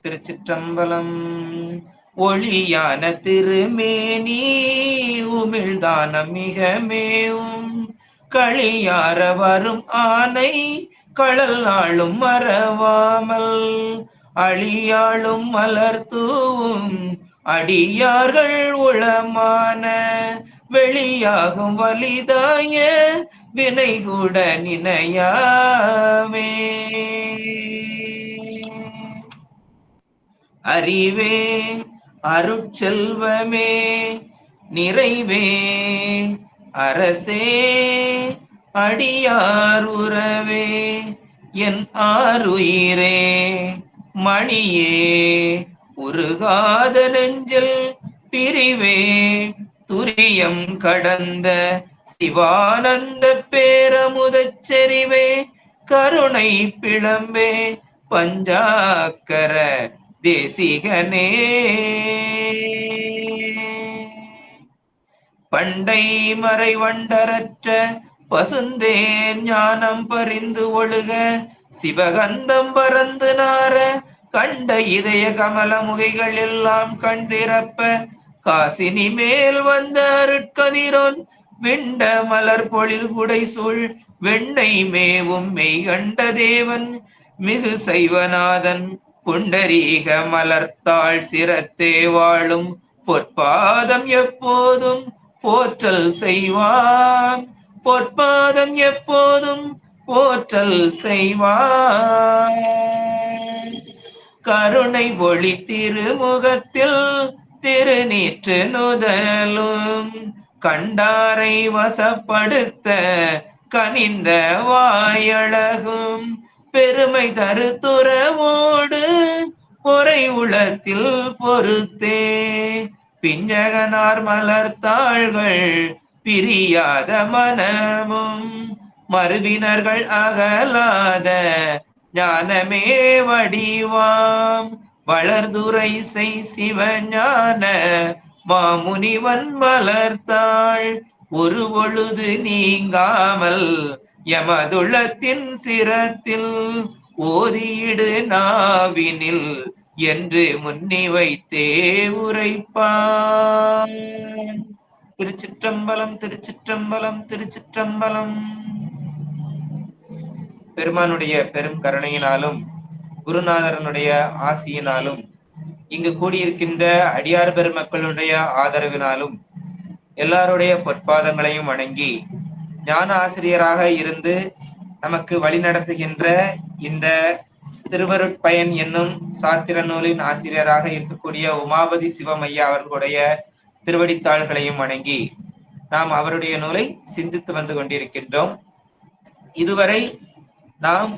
திருச்சிற்றம்பலம். ஒளியான திருமேனி உமிழ்தான மிக மேவும் களியார வரும் ஆனை களல் நாளும் மறவாமல் அழியாளும் மலர் தூவும் அடியார்கள் உளமான வெளியாகும் வலிதாய வினை கூட நினையாமே. அறிவே அருட்செல்வமே நிறைவே அரசே அடியார் உறவே என் ஆருயிரே மணியே உருகாத நெஞ்சில் பிரிவே துரியம் கடந்த சிவானந்த பேரமுதச் செறிவே கருணை பிளம்பே பஞ்சாக்கர தேசிகனே. பண்டை மறை வண்டரற்ற பசுந்தேன் ஞானம் பறிந்து ஒழுக சிவகந்தம் பறந்து நார கண்ட இதய கமல முகைகள் எல்லாம் கண்டிரப்ப காசினி மேல் வந்த அருட்கதிரோன் விண்ட மலர் பொழில் புடைசூழ் வெண்ணை மேவும் மெய் கண்ட தேவன் மிகு சைவநாதன் புண்டரீக மலர்த்தாள் சிரத்தே வாழும் பொற்பாதம் எப்போதும் போற்றல் செய்வான். பொற்பாதம் எப்போதும் போற்றல் செய்வான். கருணை ஒளி திருமுகத்தில் திருநீற்று நுதலும் கண்டாரை வசப்படுத்த கனிந்த வாயழகும் பெருமை தருத்துறவோடு பொறை உளத்தில் பொறுத்தே பிஞ்சகனார் மலர்த்தாள்கள் பிரியாத மனமும் மறுவினர்கள் அகலாத ஞானமே வடிவாம் வளர்துரை செய் சிவஞான மாமுனிவன் மலர்த்தாள் ஒரு பொழுது நீங்காமல் எமதுள்ளத்தின் சிரத்தில் ஓதியிடு நாவினில் என்று முன்னி வைத்தே உரைப்பான். திருச்சிற்றம்பலம் திருச்சிற்றம்பலம் திருச்சிற்றம்பலம். பெருமானுடைய பெரும் கருணையினாலும் குருநாதரனுடைய ஆசியினாலும் இங்கு கூடியிருக்கின்ற அடியார் பெருமக்களுடைய ஆதரவினாலும் எல்லாருடைய பொற்பாதங்களையும் வணங்கி ஞான ஆசிரியராக இருந்து நமக்கு வழிநடத்துகின்ற இந்த திருவருட்பயன் என்னும் சாத்திர நூலின் ஆசிரியராக இருக்கக்கூடிய உமாபதி சிவமையா அவர்களுடைய திருவடித்தாள்களையும் வணங்கி நாம் அவருடைய நூலை சிந்தித்து வந்து கொண்டிருக்கின்றோம். இதுவரை நாம்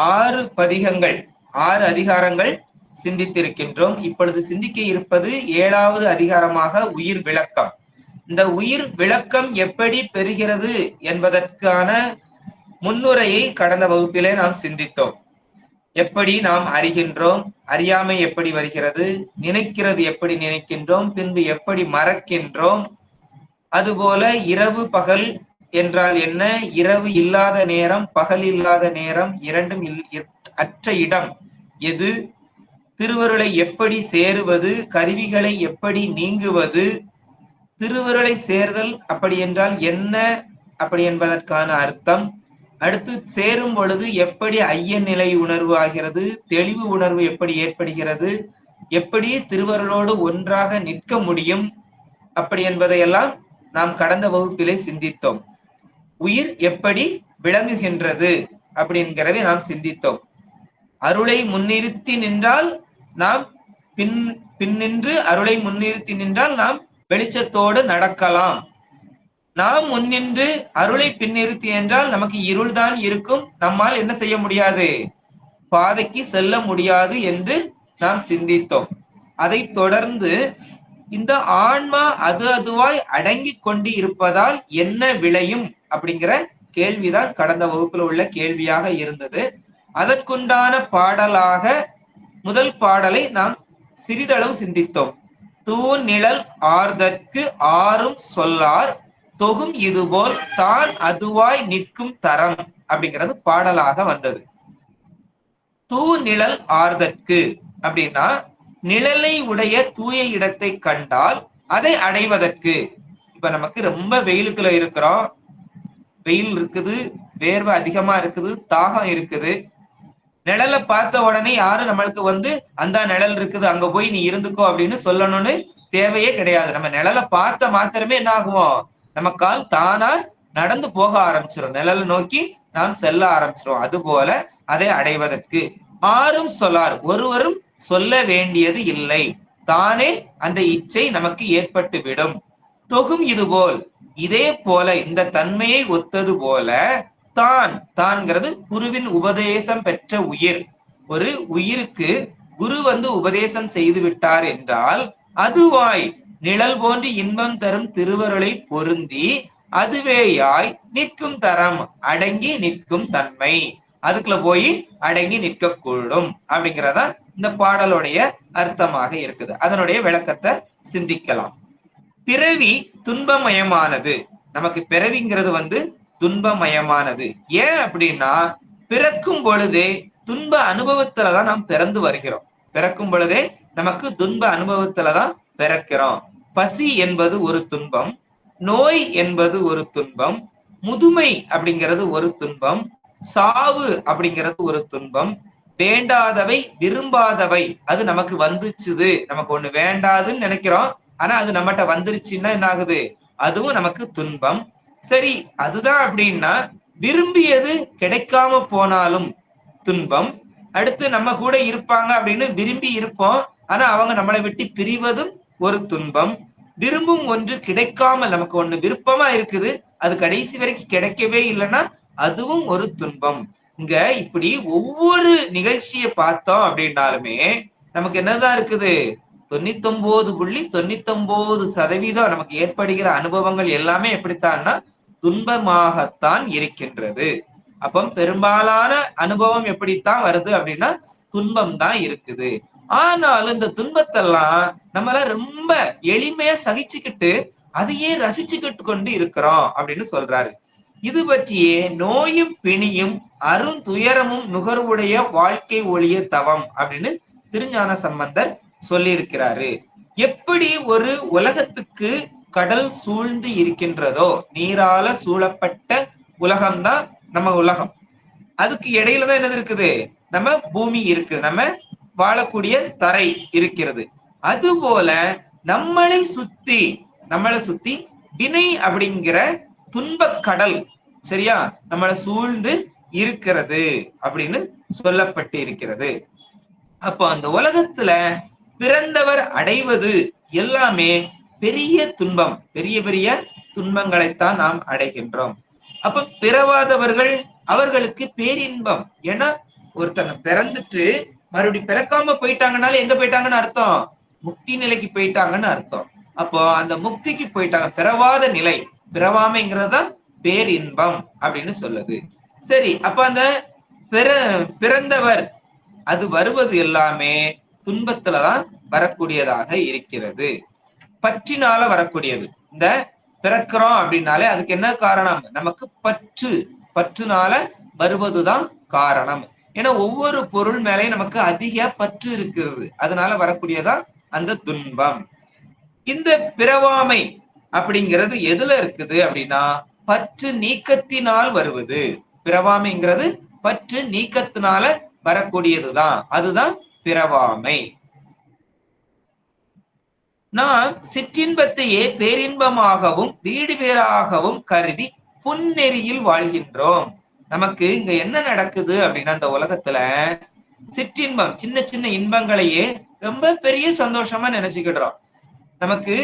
6 பதிகங்கள் 6 அதிகாரங்கள் சிந்தித்திருக்கின்றோம். இப்பொழுது சிந்திக்க இருப்பது 7வது அதிகாரமாக உயிர் விளக்கம். இந்த உயிர் விளக்கம் எப்படி பெறுகிறது என்பதற்கான முன்னுரையை கடந்த வகுப்பிலே நாம் சிந்தித்தோம். எப்படி நாம் அறிகின்றோம், அறியாமை எப்படி வருகிறது, நினைக்கிறது எப்படி நினைக்கின்றோம், பின்பு எப்படி மறக்கின்றோம், அதுபோல இரவு பகல் என்றால் என்ன, இரவு இல்லாத நேரம் பகல் இல்லாத நேரம் இரண்டும் அற்ற இடம் எது, திருவருளை எப்படி சேருவது, கருவிகளை எப்படி நீங்குவது, திருவருளை சேர்தல் அப்படி என்றால் என்ன அப்படி என்பதற்கான அர்த்தம், அடுத்து சேரும் பொழுது எப்படி ஐய நிலை உணர்வு ஆகிறது, தெளிவு உணர்வு எப்படி ஏற்படுகிறது, எப்படி திருவருளோடு ஒன்றாக நிற்க முடியும் அப்படி என்பதையெல்லாம் நாம் கடந்த வகுப்பிலே சிந்தித்தோம். உயிர் எப்படி விளங்குகின்றது அப்படிங்கிறதை நாம் சிந்தித்தோம். அருளை முன்னிறுத்தி நின்றால் நாம் பின்னின்று அருளை முன்னிறுத்தி நின்றால் நாம் வெளிச்சத்தோடு நடக்கலாம். நாம் முன்னின்று அருளை பின்னிறுத்தி என்றால் நமக்கு இருள்தான் இருக்கும், நம்மால் என்ன செய்ய முடியாது, பாதைக்கு செல்ல முடியாது என்று நாம் சிந்தித்தோம். அதை தொடர்ந்து இந்த ஆன்மா அதுவாய் அடங்கி கொண்டு இருப்பதால் என்ன விளையும் அப்படிங்கிற கேள்விதான் கடந்த வகுப்புல உள்ள கேள்வியாக இருந்தது. அதற்குண்டான பாடலாக முதல் பாடலை நாம் சிறிதளவு சிந்தித்தோம். தூநிழல் ஆர்தற்கு ஆறும் சொல்லார் தொகும் இதுபோல் தான் அதுவாய் நிற்கும் தரம் அப்படிங்கிறது பாடலாக வந்தது. தூநிழல் ஆர்தற்கு அப்படின்னா நிழலை உடைய தூய இடத்தை கண்டால் அதை அடைவதற்கு. இப்ப நமக்கு ரொம்ப வெயிலுக்குள்ள இருக்கிறோம், வெயில் இருக்குது, வேர்வை அதிகமா இருக்குது, தாகம் இருக்குது. நிழலை பார்த்த உடனே யாரும் நம்மளுக்கு அந்த நிழல் இருக்குது அங்க போய் நீ இருந்துக்கோ அப்படின்னு சொல்லணும்னு தேவையே கிடையாது. நம்ம நிழலை பார்த்த மாத்திரமே என்ன ஆகுவோம், நம்ம கால் தானா நடந்து போக ஆரம்பிச்சிடும், நிழலை நோக்கி நாம் செல்ல ஆரம்பிச்சிடும். அது போல அதை அடைவதற்கு ஆரும் சொல்லார், ஒருவரும் சொல்ல வேண்டியது இல்லை, தானே அந்த இச்சை நமக்கு ஏற்பட்டு விடும். தொகும் இதுபோல், இதே போல இந்த தன்மையை ஒத்தது போல தான், தான்ங்கிறது குருவின் உபதேசம் பெற்ற உயிர். ஒரு உயிருக்கு குரு உபதேசம் செய்து விட்டார் என்றால் அதுவாய் நிழல் போன்று இன்பம் தரும் திருவருளை பொருந்தி அதுவேயாய் நிற்கும் தரம், அடங்கி நிற்கும் தன்மை, அதுக்குள்ள போய் அடங்கி நிற்க கூடும் அப்படிங்கிறதா இந்த பாடலுடைய அர்த்தமாக இருக்குது. அதனுடைய விளக்கத்தை சிந்திக்கலாம். பிறவி துன்பமயமானது. நமக்கு பிறவிங்கிறது துன்பமயமானது. ஏன் அப்படின்னா பிறக்கும் பொழுதே துன்ப அனுபவத்துலதான் நாம் பிறந்து வருகிறோம். பிறக்கும் பொழுதே நமக்கு துன்ப அனுபவத்துலதான் பிறக்கிறோம். பசி என்பது ஒரு துன்பம், நோய் என்பது ஒரு துன்பம், முதுமை அப்படிங்கிறது ஒரு துன்பம், சாவு அப்படிங்கிறது ஒரு துன்பம், வேண்டாதவை விரும்பாதவை அது நமக்கு வந்துச்சுது. நமக்கு ஒண்ணு வேண்டாதுன்னு நினைக்கிறோம், ஆனா அது நம்மகிட்ட வந்துருச்சுன்னா என்ன ஆகுது, அதுவும் நமக்கு துன்பம். சரி, அதுதான் அப்படின்னா விரும்பியது கிடைக்காம போனாலும் துன்பம். அடுத்து நம்ம கூட இருப்பாங்க அப்படின்னு விரும்பி இருப்போம், ஆனா அவங்க நம்மளை விட்டு பிரிவதும் ஒரு துன்பம். விரும்பும் ஒன்று கிடைக்காமல், நமக்கு ஒண்ணு விருப்பமா இருக்குது, அது கடைசி வரைக்கும் கிடைக்கவே இல்லைன்னா அதுவும் ஒரு துன்பம். இங்க இப்படி ஒவ்வொரு நிகழ்ச்சியை பார்த்தோம் அப்படின்னாலுமே நமக்கு என்னதான் இருக்குது, 99.99% நமக்கு ஏற்படுகிற அனுபவங்கள் எல்லாமே எப்படித்தான்னா துன்பமாகத்தான் இருக்கின்றது. அப்போ பெரும்பாலான அனுபவம் எப்படித்தான் வருது அப்படின்னா துன்பம் தான் இருக்குது. ஆனாலும் இந்த துன்பத்தெல்லாம் நம்மள ரொம்ப எளிமையா சகிச்சுக்கிட்டு அதையே ரசிச்சுக்கிட்டு கொண்டு இருக்கிறோம் அப்படின்னு சொல்றாரு. இது பற்றியே நோயும் பிணியும் அருந்துயரமும் நுகர்வுடைய வாழ்க்கை ஒளிய தவம் அப்படின்னு திருஞான சம்பந்தர் சொல்லி இருக்கிறாரு. எப்படி ஒரு உலகத்துக்கு கடல் சூழ்ந்து இருக்கின்றதோ, நீரால சூழப்பட்ட உலகம்தான் நம்ம உலகம், அதுக்கு இடையில தான் என்னது இருக்குது, நம்ம பூமி இருக்கு, நம்ம வாழக்கூடிய தரை இருக்கிறது. அது போல நம்மளை சுத்தி வினை அப்படிங்கிற துன்ப கடல் சரியா நம்மளை சூழ்ந்து இருக்கிறது அப்படின்னு சொல்லப்பட்டு இருக்கிறது. அப்போ அந்த உலகத்துல பிறந்தவர் அடைவது எல்லாமே பெரிய துன்பம், பெரிய பெரிய துன்பங்களைத்தான் நாம் அடைகின்றோம். அப்ப பிறவாதவர்கள் அவர்களுக்கு பேரின்பம். ஏன்னா ஒருத்தங்க பிறந்துட்டு மறுபடியும் பிறக்காம போயிட்டாங்கனால எங்க போயிட்டாங்கன்னு அர்த்தம், முக்தி நிலைக்கு போயிட்டாங்கன்னு அர்த்தம். அப்போ அந்த முக்திக்கு போயிட்டாங்க, பிறவாத நிலை, பிறவாமைங்கிறதா பேரின்பம் அப்படின்னு சொல்லுது. சரி, அப்ப அந்த பிறந்தவர் அது வருவது எல்லாமே துன்பத்துலதான் வரக்கூடியதாக இருக்கிறது, பற்றினால வரக்கூடியது. இந்த பிறக்கிறோம் அப்படின்னாலே அதுக்கு என்ன காரணம், நமக்கு பற்றுனால வருவதுதான் காரணம். ஏன்னா ஒவ்வொரு பொருள் மேலேயும் நமக்கு அதிக பற்று இருக்கிறது, அதனால வரக்கூடியதா அந்த துன்பம். இந்த பிறவாமை அப்படிங்கிறது எதுல இருக்குது அப்படின்னா பற்று நீக்கத்தினால் வருவது. பிறவாமைங்கிறது பற்று நீக்கத்தினால வரக்கூடியதுதான், அதுதான் பிறவாமை. நாம் சிற்றின்பத்தையே பேரின்பமாகவும் வீடு பேராகவும் கருதி புன்னெறியில் வாழ்கின்றோம். நமக்கு இங்க என்ன நடக்குது அப்படின்னா இந்த உலகத்துல சிற்றின்பம், சின்ன சின்ன இன்பங்களையே ரொம்ப பெரிய சந்தோஷமா நினைச்சுக்கிடுறோம். நமக்கு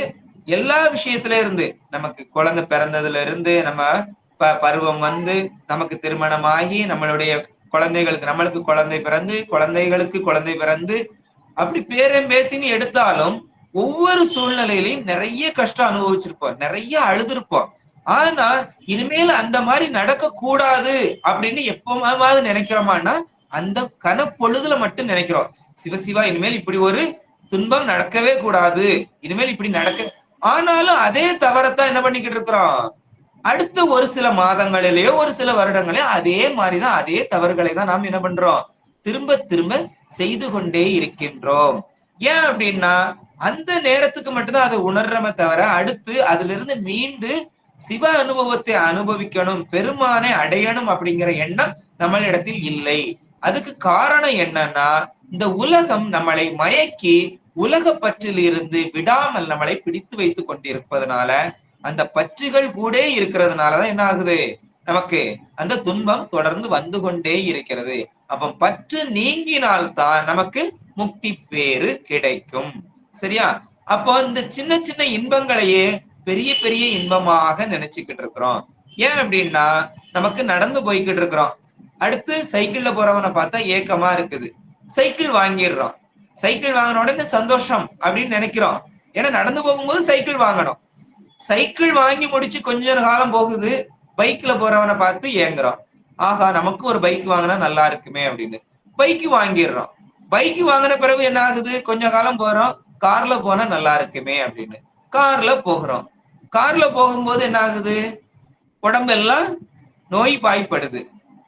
எல்லா விஷயத்துல இருந்து, நமக்கு குழந்தை பிறந்ததுல இருந்து நம்ம பருவம் நமக்கு திருமணமாகி நம்மளுடைய குழந்தைகளுக்கு, நம்மளுக்கு குழந்தை பிறந்து குழந்தைகளுக்கு குழந்தை பிறந்து அப்படி பேரம்பேத்தின்னு எடுத்தாலும் ஒவ்வொரு சூழ்நிலையிலையும் நிறைய கஷ்டம் அனுபவிச்சிருப்போம், நிறைய அழுதுருப்போம். ஆனா இனிமேல் அந்த மாதிரி நடக்க கூடாது அப்படின்னு எப்பமாவது நினைக்கிறோமான்னா அந்த கனப்பொழுதுல மட்டும் நினைக்கிறோம், சிவசிவா இனிமேல் இப்படி ஒரு துன்பம் நடக்கவே கூடாது, இனிமேல் இப்படி நடக்க. ஆனாலும் அதே தவறத்தான் என்ன பண்ணிக்கிட்டு இருக்கிறோம், அடுத்த ஒரு சில மாதங்களிலேயோ ஒரு சில வருடங்களே அதே மாதிரிதான், அதே தவறுகளை தான் நாம் என்ன பண்றோம், திரும்ப திரும்ப செய்து கொண்டே இருக்கின்றோம். ஏன் அப்படின்னா அந்த நேரத்துக்கு மட்டும்தான் அதை உணர்றமே தவிர அடுத்து அதுல இருந்து மீண்டு சிவ அனுபவத்தை அனுபவிக்கணும், பெருமானை அடையணும் அப்படிங்கிற எண்ணம் நம்மளிடத்தில் இல்லை. அதுக்கு காரணம் என்னன்னா இந்த உலகம் நம்மளை மயக்கி உலக பற்றில் இருந்து விடாமல் நம்மளை பிடித்து வைத்துக் கொண்டிருப்பதனால அந்த பற்றுகள் கூட இருக்கிறதுனாலதான் என்ன ஆகுது, நமக்கு அந்த துன்பம் தொடர்ந்து வந்து கொண்டே இருக்கிறது. அப்ப பற்று நீங்கினால்தான் நமக்கு முக்தி பேறு கிடைக்கும். சரியா? அப்போ இந்த சின்ன சின்ன இன்பங்களையே பெரிய பெரிய இன்பமாக நினைச்சுக்கிட்டு இருக்கிறோம். ஏன் அப்படின்னா நமக்கு நடந்து போய்கிட்டு இருக்கிறோம், அடுத்து சைக்கிள்ல போறவனை பார்த்தா ஏக்கமா இருக்குது, சைக்கிள் வாங்கிடுறோம். சைக்கிள் வாங்கின உடனே சந்தோஷம் அப்படின்னு நினைக்கிறோம், ஏன்னா நடந்து போகும்போது சைக்கிள் வாங்கணும். சைக்கிள் வாங்கி முடிச்சு கொஞ்ச காலம் போகுது, பைக்ல போறவனை பார்த்து ஏங்குறோம், ஆஹா நமக்கு ஒரு பைக் வாங்கினா நல்லா இருக்குமே அப்படின்னு பைக் வாங்கிடுறோம். பைக் வாங்கின பிறகு என்ன ஆகுது, கொஞ்ச காலம் போறோம், கார்ல போனா நல்லா இருக்குமே அப்படின்னு கார்ல போகிறோம். கார்ல போகும்போது என்ன ஆகுது, உடம்பெல்லாம் நோய் பாய்ப்படுது.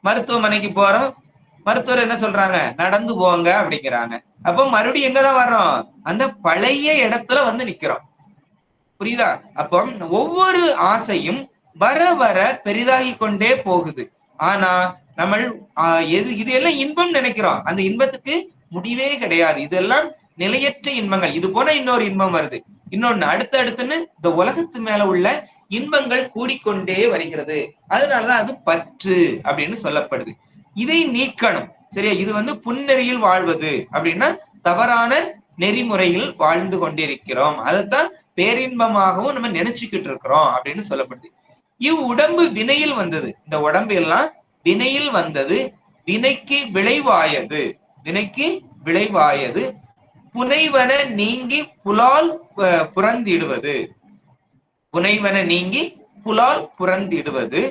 மருத்துவமனைக்கு போறோம், மருத்துவர் என்ன சொல்றாங்க, நடந்து போங்க அப்படிங்கிறாங்க. அப்போ மறுபடியும் எங்கதான் வர்றோம், அந்த பழைய இடத்துல வந்து நிக்கிறோம். புரியுதா? அப்போ ஒவ்வொரு ஆசையும் வர வர பெரிதாகி கொண்டே போகுது. ஆனா நம்ம இது எல்லாம் இன்பம் நினைக்கிறோம், அந்த இன்பத்துக்கு முடிவே கிடையாது. இதெல்லாம் நிலையற்ற இன்பங்கள். இது போல இன்னொரு இன்பம் வருது, இன்னொன்னு அடுத்தடுத்துன்னு இந்த உலகத்து மேல உள்ள இன்பங்கள் கூடிக்கொண்டே வருகிறது. அதனாலதான் அது பற்று அப்படின்னு சொல்லப்படுது. இதை நீக்கணும். சரியா? இது வந்து புன்னெறியில் வாழ்வது அப்படின்னா தவறான நெறிமுறையில் வாழ்ந்து கொண்டிருக்கிறோம், அதைத்தான் பேரின்பமாகவும் நம்ம நினைச்சுக்கிட்டு இருக்கிறோம் அப்படின்னு சொல்லப்படுது. உடம்பு வினையில் வந்தது, இந்த உடம்பு எல்லாம் வினையில் வந்தது, வினைக்கு விளைவாயது, வினைக்கு விளைவாயது. புனைவன நீங்கி புலால் புறந்திடுவது, புனைவன நீங்கி புலால் புறந்திடுவது.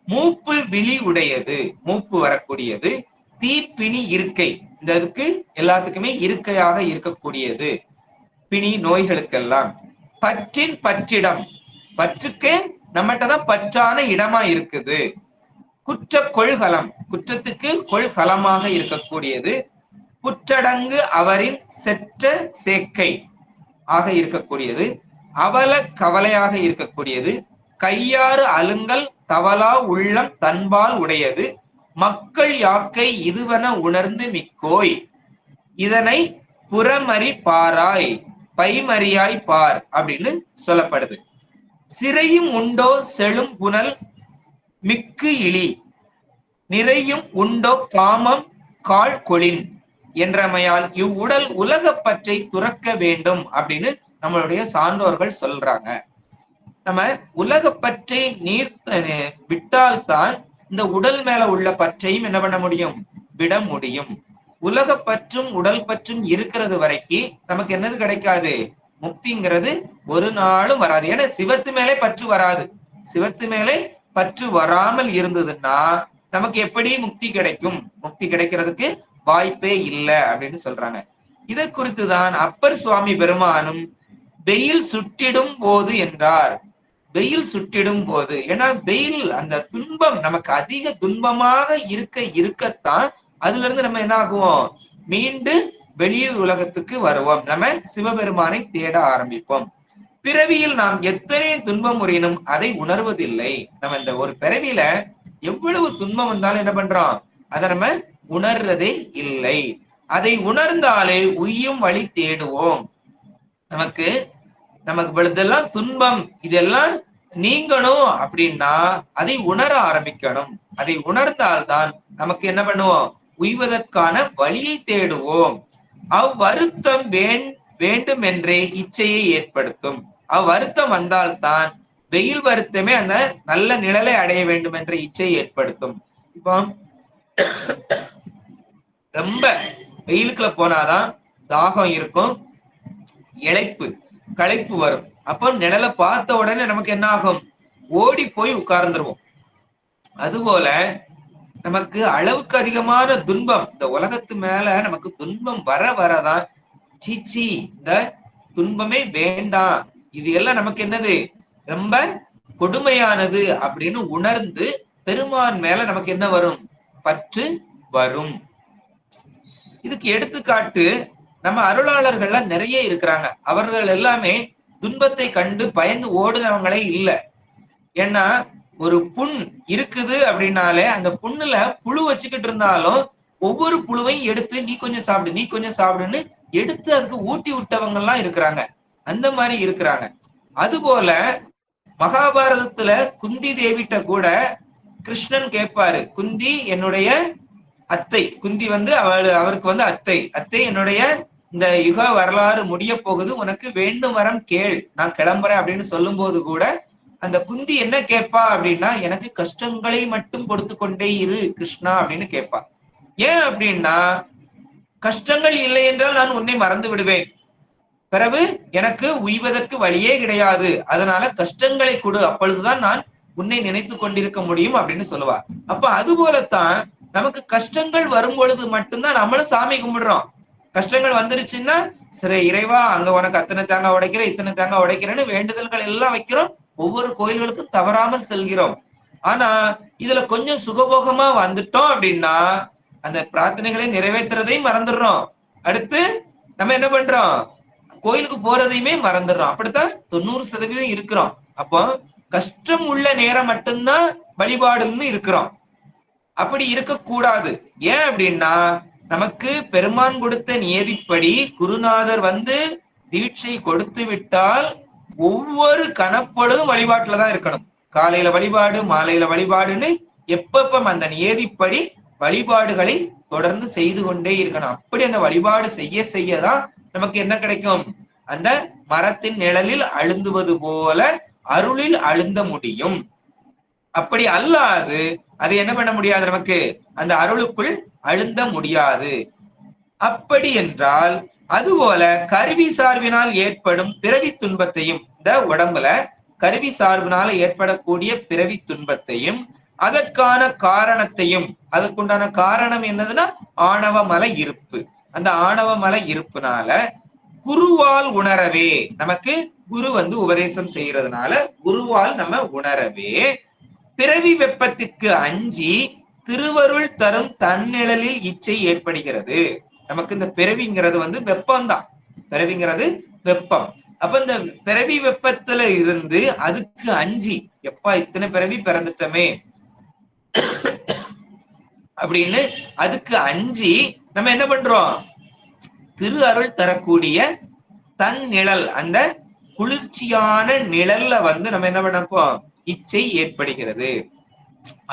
மூப்பு விழி உடையது, மூப்பு வரக்கூடியது. தீப்பிணி இருக்கை, இந்த இதுக்கு எல்லாத்துக்குமே இருக்கையாக இருக்கக்கூடியது, பிணி நோய்களுக்கெல்லாம். பற்றின் பற்றிடம், பற்றுக்கு நம்மகிட்ட தான் பற்றான இடமா இருக்குது. குற்ற கொள்கலம், குற்றத்துக்கு கொள்கலமாக இருக்கக்கூடியது. குற்றடங்கு அவரின் செற்ற சேக்கை ஆக இருக்கக்கூடியது. அவல கவலையாக இருக்கக்கூடியது. கையாறு அலுங்கல் தவலா உள்ளம் தன்பால் உடையது. மக்கள் யாக்கை இதுவென உணர்ந்து மிக்கோய், இதனை புறமறி பாராய் பைமறியாய் பார் அப்படின்னு சொல்லப்படுது. சிறையும் உண்டோ செழும் புனல் மிக்கு இழி, நிறையும் உண்டோ காமம் கால் கொளின் என்றமையால் இவ்வுடல் உலக பற்றை துறக்க வேண்டும் அப்படின்னு நம்மளுடைய சான்றோர்கள் சொல்றாங்க. நம்ம உலக பற்றை விட்டால்தான் இந்த உடல் மேல உள்ள பற்றையும் என்ன பண்ண முடியும், விட முடியும். உலக பற்றும் உடல் பற்றும் இருக்கிறது வரைக்கும் நமக்கு என்னது கிடைக்காது, முக்திங்கிறது ஒரு நாளும் வராது. ஏன்னா சிவத்து மேலே பற்று வராது. சிவத்து மேலே பற்று வராமல் இருந்ததுன்னா நமக்கு எப்படி முக்தி கிடைக்கும், முக்தி கிடைக்கிறதுக்கு வாய்ப்பே இல்லை அப்படின்னு சொல்றாங்க. இதை குறித்துதான் அப்பர் சுவாமி பெருமானும் வெயில் சுட்டிடும் போது என்றார். வெயில் சுட்டிடும் போது, ஏன்னா வெயில் அந்த துன்பம் நமக்கு அதிக துன்பமாக இருக்கத்தான் அதுல இருந்து நம்ம என்ன ஆகுவோம், மீண்டு வெளியே உலகத்துக்கு வருவோம், நம்ம சிவபெருமானை தேட ஆரம்பிப்போம். பிறவியில் நாம் எத்தனை துன்பம் உறினும் அதை உணர்வதில்லை. நம்ம இந்த ஒரு பிறவியில எவ்வளவு துன்பம் வந்தாலும் என்ன பண்றோம், அதை நம்ம உணர்றதே இல்லை. அதை உணர்ந்தாலே உய்யும் வழி தேடுவோம். நமக்கு இதெல்லாம் துன்பம், இதெல்லாம் நீங்கணும் அப்படின்னா அதை உணர ஆரம்பிக்கணும். அதை உணர்ந்தால்தான் நமக்கு என்ன பண்ணுவோம், உய்வதற்கான வழியை தேடுவோம். அவ்வருத்தம் வேண்டும் என்றே இச்சையை ஏற்படுத்தும். அவ்வருத்தம் வந்தால்தான் வெயில் வருத்தமே அந்த நல்ல நிழலை அடைய வேண்டும் என்ற இச்சையை ஏற்படுத்தும். இப்போ ரொம்ப வெயிலுக்குள்ள போனாதான் தாகம் இருக்கும், இளைப்பு களைப்பு வரும். அப்போ நிழலை பார்த்த உடனே நமக்கு என்ன ஆகும், ஓடி போய் உட்கார்ந்துருவோம். அதுபோல நமக்கு அளவுக்கு அதிகமான துன்பம் இந்த உலகத்து மேல நமக்கு துன்பம் வர வரதான் சீச்சி இந்த துன்பமே வேண்டாம், இது எல்லாம் நமக்கு என்னது ரொம்ப கொடுமையானது அப்படின்னு உணர்ந்து பெருமான் மேல நமக்கு என்ன வரும், பற்று வரும். இதுக்கு எடுத்துக்காட்டு நம்ம அருளாளர்கள்லாம் நிறைய இருக்கிறாங்க. அவர்கள் எல்லாமே துன்பத்தை கண்டு பயந்து ஓடுனவங்களே இல்ல. ஏன்னா ஒரு புண் இருக்குது அப்படின்னாலே அந்த புண்ணுல புழு வச்சுக்கிட்டு இருந்தாலும் ஒவ்வொரு புழுவையும் எடுத்து நீ கொஞ்சம் சாப்பிடு, நீ கொஞ்சம் சாப்பிடுன்னு எடுத்து அதுக்கு ஊட்டி விட்டவங்க எல்லாம் இருக்கிறாங்க. அந்த மாதிரி இருக்கிறாங்க. அதுபோல மகாபாரதத்துல குந்தி தேவிட்ட கூட கிருஷ்ணன் கேட்பாரு, குந்தி என்னுடைய அத்தை, குந்தி வந்து அவருக்கு வந்து அத்தை, அத்தை என்னுடைய இந்த யுக வரலாறு முடிய போகுது, உனக்கு வேண்டும் வரம் கேள், நான் கிளம்புறேன் அப்படின்னு சொல்லும் போது கூட அந்த குந்தி என்ன கேட்பா அப்படின்னா, எனக்கு கஷ்டங்களை மட்டும் கொடுத்து கொண்டே இரு கிருஷ்ணா அப்படின்னு கேட்பா. ஏன் அப்படின்னா, கஷ்டங்கள் இல்லை என்றால் நான் உன்னை மறந்து விடுவேன், பிறகு எனக்கு உய்வதற்கு வழியே கிடையாது, அதனால கஷ்டங்களை கொடு, அப்பொழுதுதான் நான் உன்னை நினைத்து கொண்டிருக்க முடியும் அப்படின்னு சொல்லுவா. அப்ப அது போலத்தான் நமக்கு கஷ்டங்கள் வரும் பொழுது மட்டும்தான் நம்மளும் சாமி கும்பிடுறோம். கஷ்டங்கள் வந்துருச்சுன்னா சரி இறைவா அங்க உனக்கு அத்தனை தேங்காய் உடைக்கிறேன், இத்தனை தேங்காய் உடைக்கிறேன்னு வேண்டுதல்கள் எல்லாம் வைக்கிறோம், ஒவ்வொரு கோயில்களுக்கும் தவறாமல் செல்கிறோம். ஆனா இதுல கொஞ்சம் சுகபோகமா வந்துட்டோம் அப்படின்னா அந்த பிரார்த்தனைகளை நிறைவேற்றுறதையும் மறந்துடுறோம். அடுத்து நம்ம என்ன பண்றோம், கோயிலுக்கு போறதையுமே மறந்துடுறோம். அப்படித்தான் 90% இருக்கிறோம். அப்போ கஷ்டம் உள்ள நேரம் மட்டும்தான் வழிபாடுன்னு இருக்கிறோம். அப்படி இருக்கக்கூடாது. ஏன் அப்படின்னா நமக்கு பெருமான் கொடுத்த நியதிப்படி குருநாதர் வந்து தீட்சை கொடுத்து விட்டால் ஒவ்வொரு கணப்பொழுதும் வழிபாட்டுலதான் இருக்கணும். காலையில வழிபாடு, மாலையில வழிபாடுன்னு எப்பப்ப அந்த நியதிப்படி வழிபாடுகளை தொடர்ந்து செய்து கொண்டே இருக்கணும். அப்படி அந்த வழிபாடு செய்ய செய்யதான் நமக்கு என்ன கிடைக்கும், அந்த மரத்தின் நிழலில் அழுந்துவது போல அருளில் அழுந்த முடியும். அப்படி அல்லாது அது என்ன பண்ண முடியாது, நமக்கு அந்த அருளுக்குள் அழுந்த முடியாது. அப்படி என்றால் அதுபோல கருவி சார்பினால் ஏற்படும் பிறவி துன்பத்தையும், இந்த உடம்புல கருவி சார்பினால ஏற்படக்கூடிய பிறவி துன்பத்தையும் அதற்கான காரணத்தையும், அதுக்குண்டான காரணம் என்னதுன்னா ஆணவ மலை இருப்பு. அந்த ஆணவ மலை இருப்புனால குருவால் உணரவே, நமக்கு குரு வந்து உபதேசம் செய்யறதுனால குருவால் நம்ம உணரவே பிறவி வெப்பத்திற்கு அஞ்சி திருவருள் தரும் தன்னிழலில் இச்சை ஏற்படுகிறது. நமக்கு இந்த பிறவிங்கிறது வந்து வெப்பம்தான், பிறவிங்கிறது வெப்பம். அப்ப இந்த பிறவி வெப்பத்துல இருந்து அதுக்கு அஞ்சி, எப்பா இத்தனை பிறவி பிறந்துட்டோமே அப்படின்னு அதுக்கு அஞ்சி நம்ம என்ன பண்றோம், திரு அருள் தரக்கூடிய தன் நிழல், அந்த குளிர்ச்சியான நிழல்ல வந்து நம்ம என்ன பண்ணப்போம், இச்சை ஏற்படுகிறது.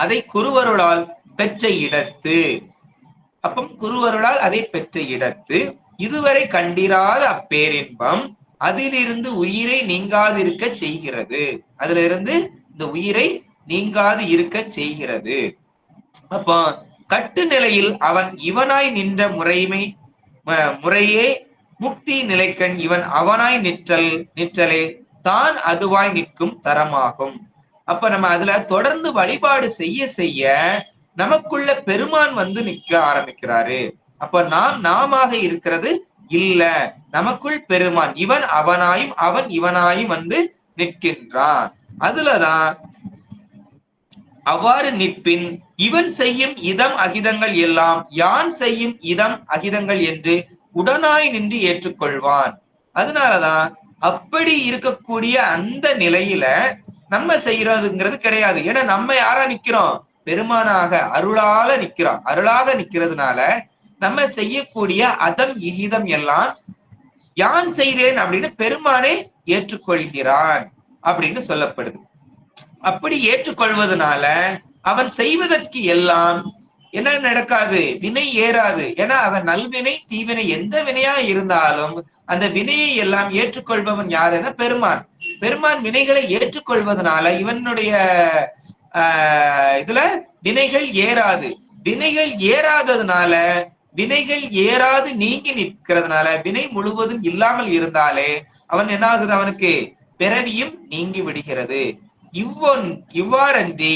அதை குருவருளால் பெற்ற இடத்து, அப்பம் குருவருளால் அதை பெற்ற இடத்து இதுவரை கண்டிராத அப்பேரின்பம் அதிலிருந்து உயிரை நீங்காதிருக்க செய்கிறது. அதுல இருந்து இந்த உயிரை நீங்காது இருக்க செய்கிறது. அப்போ கட்டு நிலையில் அவன் இவனாய் நின்ற முறையே முக்தி நிலைக்கண் இவன் அவனாய் நிற்றலே தான் அதுவாய் நிற்கும் தரமாகும். அப்ப நம்ம அதுல தொடர்ந்து வழிபாடு செய்ய செய்ய நமக்குள்ள பெருமான் வந்து நிற்க ஆரம்பிக்கிறாரு. அப்ப நாம இருக்கிறது இல்ல, நமக்குள் பெருமான் இவன் அவனாயும் அவன் இவனாயும் வந்து நிற்கின்றான். அதுலதான் அவ்வாறு நிற்பின் இவன் செய்யும் இதம் அகிதங்கள் எல்லாம் யான் செய்யும் இதம் அகிதங்கள் என்று உடனாய் நின்று ஏற்றுக்கொள்வான். அதனாலதான் அப்படி இருக்கக்கூடிய அந்த நிலையில நம்ம செய்யறதுங்கிறது கிடையாது. ஏன்னா நம்ம யாரா நிக்கிறோம், பெருமானாக அருளால நிக்கிறோம். அருளாக நிக்கிறதுனால நம்ம செய்யக்கூடிய அதம் இகிதம் எல்லாம் யான் செய்தேன் அப்படின்னு பெருமானே ஏற்றுக்கொள்கிறான் அப்படின்னு சொல்லப்படுது. அப்படி ஏற்றுக்கொள்வதனால அவன் செய்வதற்கு எல்லாம் என்ன நடக்காது, வினை ஏறாது. ஏன்னா அவன் நல்வினை தீவினை எந்த வினையா இருந்தாலும் அந்த வினையை எல்லாம் ஏற்றுக்கொள்பவன் யாருன்னா பெருமான். பெருமான் வினைகளை ஏற்றுக்கொள்வதனால இவனுடைய இதுல வினைகள் ஏறாது. வினைகள் ஏறாததுனால, வினைகள் ஏறாது நீங்கி நிற்கிறதுனால, வினை முழுவதும் இல்லாமல் இருந்தாலே அவன் என்ன ஆகுது, அவனுக்கு பிறவியும் நீங்கி விடுகிறது. இவ்வாறன்றி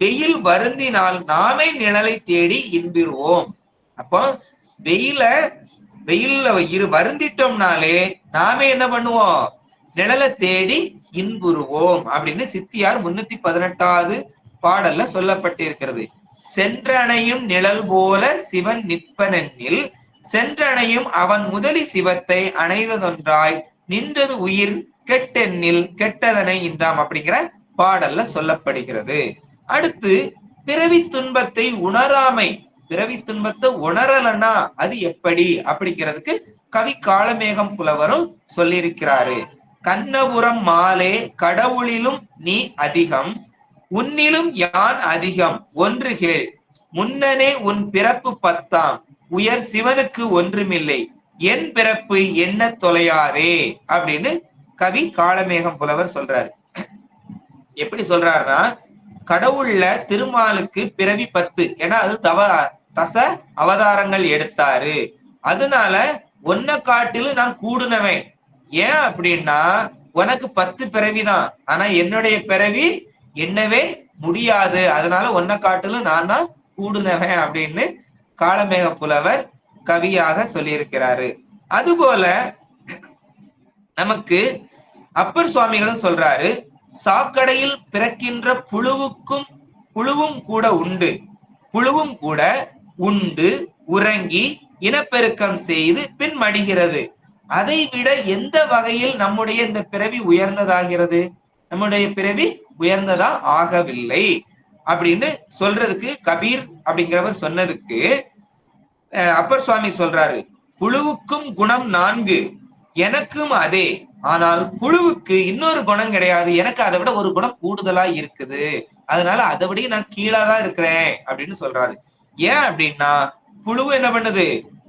வெயில் வருந்தினால் நாமே நிழலை தேடி இன்பிடுவோம். அப்போ வெயில்ல வருந்திட்டோம்னாலே நாமே என்ன பண்ணுவோம், நிழலை தேடி இன்புறுவோம் அப்படின்னு சித்தியார் 318வது பாடல்ல சொல்லப்பட்டிருக்கிறது. சென்றனையும் நிழல் போல சிவன் நிற்பனெனில் சென்றணையும் அவன் முதலி சிவத்தை அணைததொன்றாய் நின்றது உயிர் கெட்டெண்ணில் கெட்டதனை இன்றாம் அப்படிங்கிற பாடல்ல சொல்லப்படுகிறது. அடுத்து பிறவி துன்பத்தை உணராமை, பிறவி துன்பத்தை உணரலன்னா அது எப்படி அப்படிங்கிறதுக்கு கவி காளமேகம் புலவரும் சொல்லியிருக்கிறாரு. கண்ணபுரம் மாலே கடவுளிலும் நீ அதிகம், உன்னிலும் யான் அதிகம் ஒன்று கேள், முன்னனே உன் பிறப்பு பத்தாம், உயர் சிவனுக்கு ஒன்றுமில்லை, என் பிறப்பு என்ன தொலையாதே அப்படின்னு கவி காளமேகம் புலவர் சொல்றாரு. எப்படி சொல்றாருன்னா, கடவுள்ல திருமாலுக்கு பிறவி 10, ஏன்னா அது தச அவதாரங்கள் எடுத்தாரு, அதனால ஒன்ன காட்டிலும் நான் கூடுனவன். ஏன் அப்படின்னா உனக்கு 10 பிறவிதான், ஆனா என்னுடைய பிறவி என்னவே முடியாது, அதனால ஒன்ன காட்டிலும் நான் தான் கூடுனவன் அப்படின்னு காளமேக புலவர் கவியாக சொல்லியிருக்கிறாரு. அதுபோல நமக்கு அப்பர் சுவாமிகளும் சொல்றாரு, சாக்கடையில் பிறக்கின்ற புழுவும் கூட உண்டு, புழுவும் கூட உண்டு உறங்கி இனப்பெருக்கம் செய்து பின் மடிகிறது, அதை விட எந்த வகையில் நம்முடைய இந்த பிறவி உயர்ந்ததாகிறது? நம்முடைய பிறவி உயர்ந்ததா ஆகவில்லை அப்படின்னு சொல்றதுக்கு கபீர் அப்படிங்கிறவர் சொன்னதுக்கு அப்பர் சுவாமி சொல்றாரு, புழுவுக்கும் குணம் 4, எனக்கும் அதே, ஆனால் புழுவுக்கு இன்னொரு குணம் கிடையாது, எனக்கு அதை விட ஒரு குணம் கூடுதலா இருக்குது, அதனால அதை விட நான் கீழாதான் இருக்கிறேன் அப்படின்னு சொல்றாரு. ஏன் அப்படின்னா புழு என்ன பண்ணுது?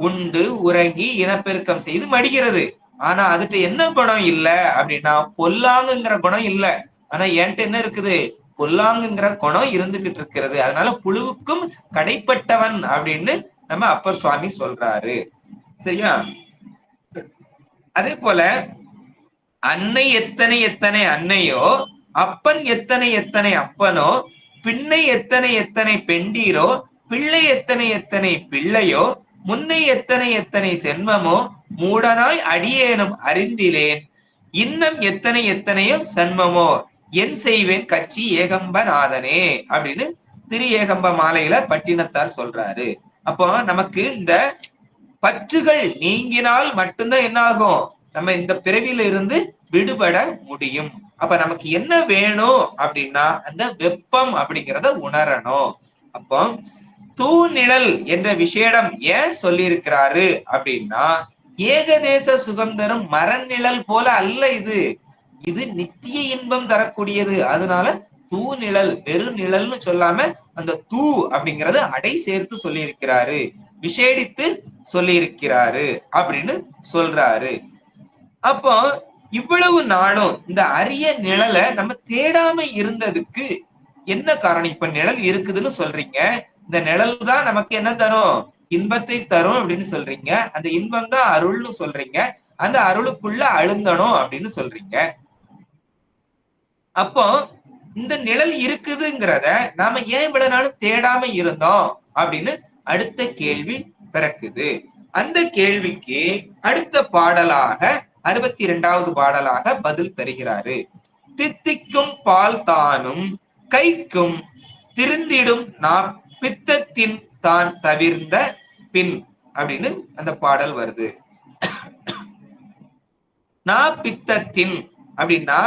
உண்டு உறங்கி இனப்பெருக்கம் செய்து மடிகிறது. ஆனா அதுக்கு என்ன குணம் இல்ல அப்படின்னா பொல்லாங்குங்கிற குணம் இல்ல. ஆனா என்கிட்ட என்ன இருக்குது? பொல்லாங்குங்கிற குணம் இருந்துகிட்டு இருக்கிறது. அதனால புழுவுக்கும் கடைப்பட்டவன் அப்படின்னு நம்ம அப்பர் சுவாமி சொல்றாரு. சரியா? அதே போல அன்னை எத்தனை எத்தனை அன்னையோ, அப்பன் எத்தனை எத்தனை அப்பனோ, பின்னை எத்தனை எத்தனை பெண்டீரோ, பிள்ளை எத்தனை எத்தனை பிள்ளையோ, முன்னை எத்தனை எத்தனை சென்மமோ, மூடனாய் அடியேனும் அறிந்திலேன், இன்னம் எத்தனை எத்தனையோ சன்மமோ, என் செய்வேன் கட்சி ஏகம்பநாதனே அப்படின்னு திரு ஏகம்ப மாலையில பட்டினத்தார் சொல்றாரு. அப்போ நமக்கு இந்த பற்றுகள் நீங்கினால் மட்டும்தான் என்ன ஆகும்? நம்ம இந்த பிறவியில இருந்து விடுபட முடியும். அப்ப நமக்கு என்ன வேணும் அப்படின்னா அந்த வெப்பம் அப்படிங்கிறத உணரணும். அப்போ தூநிழல் என்ற விஷயம் ஏன் சொல்லி இருக்கிறாரு அப்படின்னா, ஏகதேச சுகம் தரும் மரநிழல் போல அல்ல இது, இது நித்திய இன்பம் தரக்கூடியது. அதனால தூநிழல், வெறும் நிழல்னு சொல்லாம அந்த தூ அப்படிங்கறது அடை சேர்த்து சொல்லி இருக்கிறாரு, விசேடித்து சொல்லி இருக்கிறாரு அப்படின்னு சொல்றாரு. அப்போ இவ்வளவு நாளும் இந்த அரிய நிழலை நம்ம தேடாம இருந்ததுக்கு என்ன காரணம்? இப்ப நிழல் இருக்குதுன்னு சொல்றீங்க, இந்த நிழல் தான் நமக்கு என்ன தரும்? இன்பத்தை தரும் அப்படின்னு சொல்றீங்க. அந்த இன்பம் தான் அருள்னு சொல்றீங்க. அந்த அருளுக்குள்ள அழுந்தணும் அப்படின்னு சொல்றீங்க. அப்போ இந்த நிழல் இருக்குதுங்கிறத நாம ஏன் இவ்வளவு நாளும் தேடாம இருந்தோம் அப்படின்னு அடுத்த கேள்வி பிறக்குது. அந்த கேள்விக்கு அடுத்த பாடலாக 62வது பாடலாக பதில் தருகிறாரு. தித்திக்கும் பால் தானும் கைக்கும் திருந்திடும் பித்தத்தின் தான் தவிர்ந்த பின் அப்படின்னு அந்த பாடல் வருது. பித்தத்தின் அப்படின்னா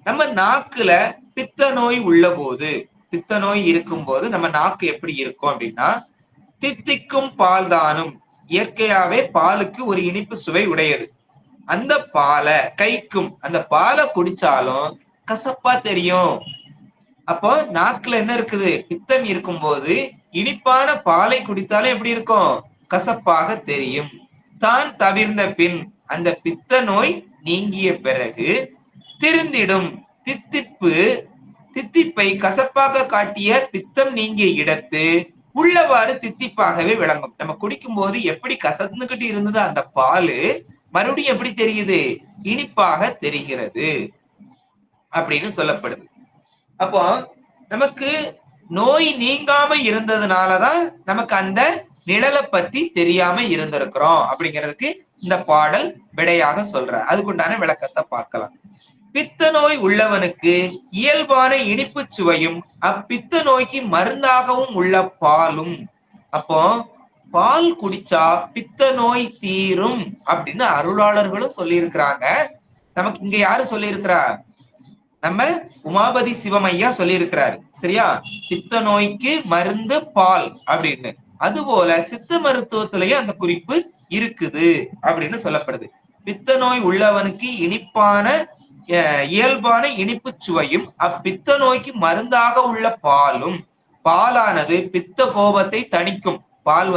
நம்ம நாக்குல பித்த நோய் உள்ள போது, பித்த நோய் இருக்கும் போது நம்ம நாக்கு எப்படி இருக்கும் அப்படின்னா, தித்திக்கும் பால் தானும், இயற்கையாவே பாலுக்கு ஒரு இனிப்பு சுவை உடையது. அந்த பாலை கைக்கும், அந்த பாலை குடிச்சாலும் கசப்பா தெரியும். அப்போ நாக்குல என்ன இருக்குது? பித்தம் இருக்கும் போது இனிப்பான பாலை குடித்தாலும் எப்படி இருக்கும்? கசப்பாக தெரியும். தான் தவிர்ந்த பின், அந்த பித்த நோய் நீங்கிய பிறகு திருந்திடும் தித்திப்பை கசப்பாக காட்டிய பித்தம் நீங்கிய இடத்து உள்ளவாறு தித்திப்பாகவே விளங்கும். நம்ம குடிக்கும் போது எப்படி கசந்துகிட்டு இருந்தது அந்த பால், மறுபடியும் எப்படி தெரியுது? இனிப்பாக தெரிகிறது அப்படின்னு சொல்லப்படுது. அப்போ நமக்கு நோய் நீங்காம இருந்ததுனாலதான் நமக்கு அந்த நிழலை பத்தி தெரியாம இருந்திருக்கிறோம் அப்படிங்கிறதுக்கு இந்த பாடல் விடையாக சொல்ற. அதுக்குண்டான விளக்கத்தை பார்க்கலாம். பித்த நோய் உள்ளவனுக்கு இயல்பான இனிப்பு சுவையும் அப்பித்த நோய்க்கு மருந்தாகவும் உள்ள பாலும். அப்போ பால் குடிச்சா பித்த நோய் தீரும் அப்படின்னு அருளாளர்களும் சொல்லியிருக்கிறாங்க. நமக்கு இங்க யாரு சொல்லியிருக்கிறா? நம்ம உமாபதி சிவமையா சொல்லியிருக்கிறாரு. சரியா? பித்த நோய்க்கு மருந்து பால் அப்படின்னு. அதுபோல சித்த மருத்துவத்திலேயே அந்த குறிப்பு இருக்குது அப்படின்னு சொல்லப்படுது. பித்த நோய் உள்ளவனுக்கு இனிப்பான இயல்பான இனிப்பு சுவையும் அப்பித்த நோய்க்கு மருந்தாக உள்ள பாலும், பாலானது பித்த கோபத்தை தணிக்கும். பால்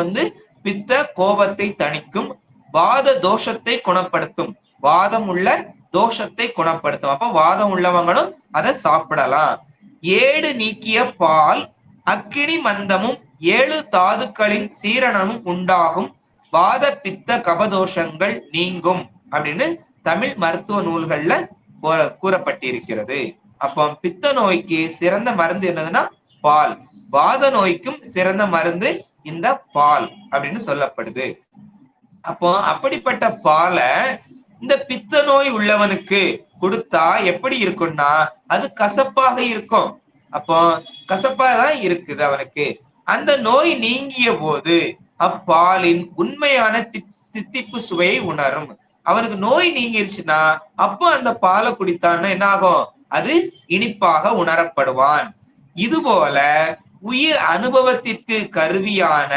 பித்த கோபத்தை தணிக்கும், வாத தோஷத்தை குணப்படுத்தும். வாதம் உள்ள தோஷத்தை குணப்படுத்தும். அப்ப வாதம் உள்ளவங்களும் அதை சாப்பிடலாம். ஏடு நீக்கிய பால் அக்கினி மந்தமும் 7 தாதுக்களின் சீரணமும் உண்டாகும், வாத பித்த கபதோஷங்கள் நீங்கும் அப்படின்னு தமிழ் மருத்துவ நூல்கள்ல கூறப்பட்டிருக்கிறது. அப்போ பித்த நோய்க்கு சிறந்த மருந்து என்னதுன்னா பால். வாத நோய்க்கும் சிறந்த மருந்து இந்த பால் அப்படின்னு சொல்லப்படுது. அப்போ அப்படிப்பட்ட பாலை இந்த பித்த நோய் உள்ளவனுக்கு கொடுத்தா எப்படி இருக்கும்னா அது கசப்பாக இருக்கும். அப்போ கசப்பா தான் இருக்குது அவனுக்கு. அந்த நோய் நீங்கிய போது அப்பாலின் உண்மையான தித்திப்பு சுவையை உணரும். அவனுக்கு நோய் நீங்கிருச்சுன்னா அப்போ அந்த பாலை குடித்தான்னா என்ன ஆகும்? அது இனிப்பாக உணரப்படுவான். இதுபோல உயிர் அனுபவத்திற்கு கருவியான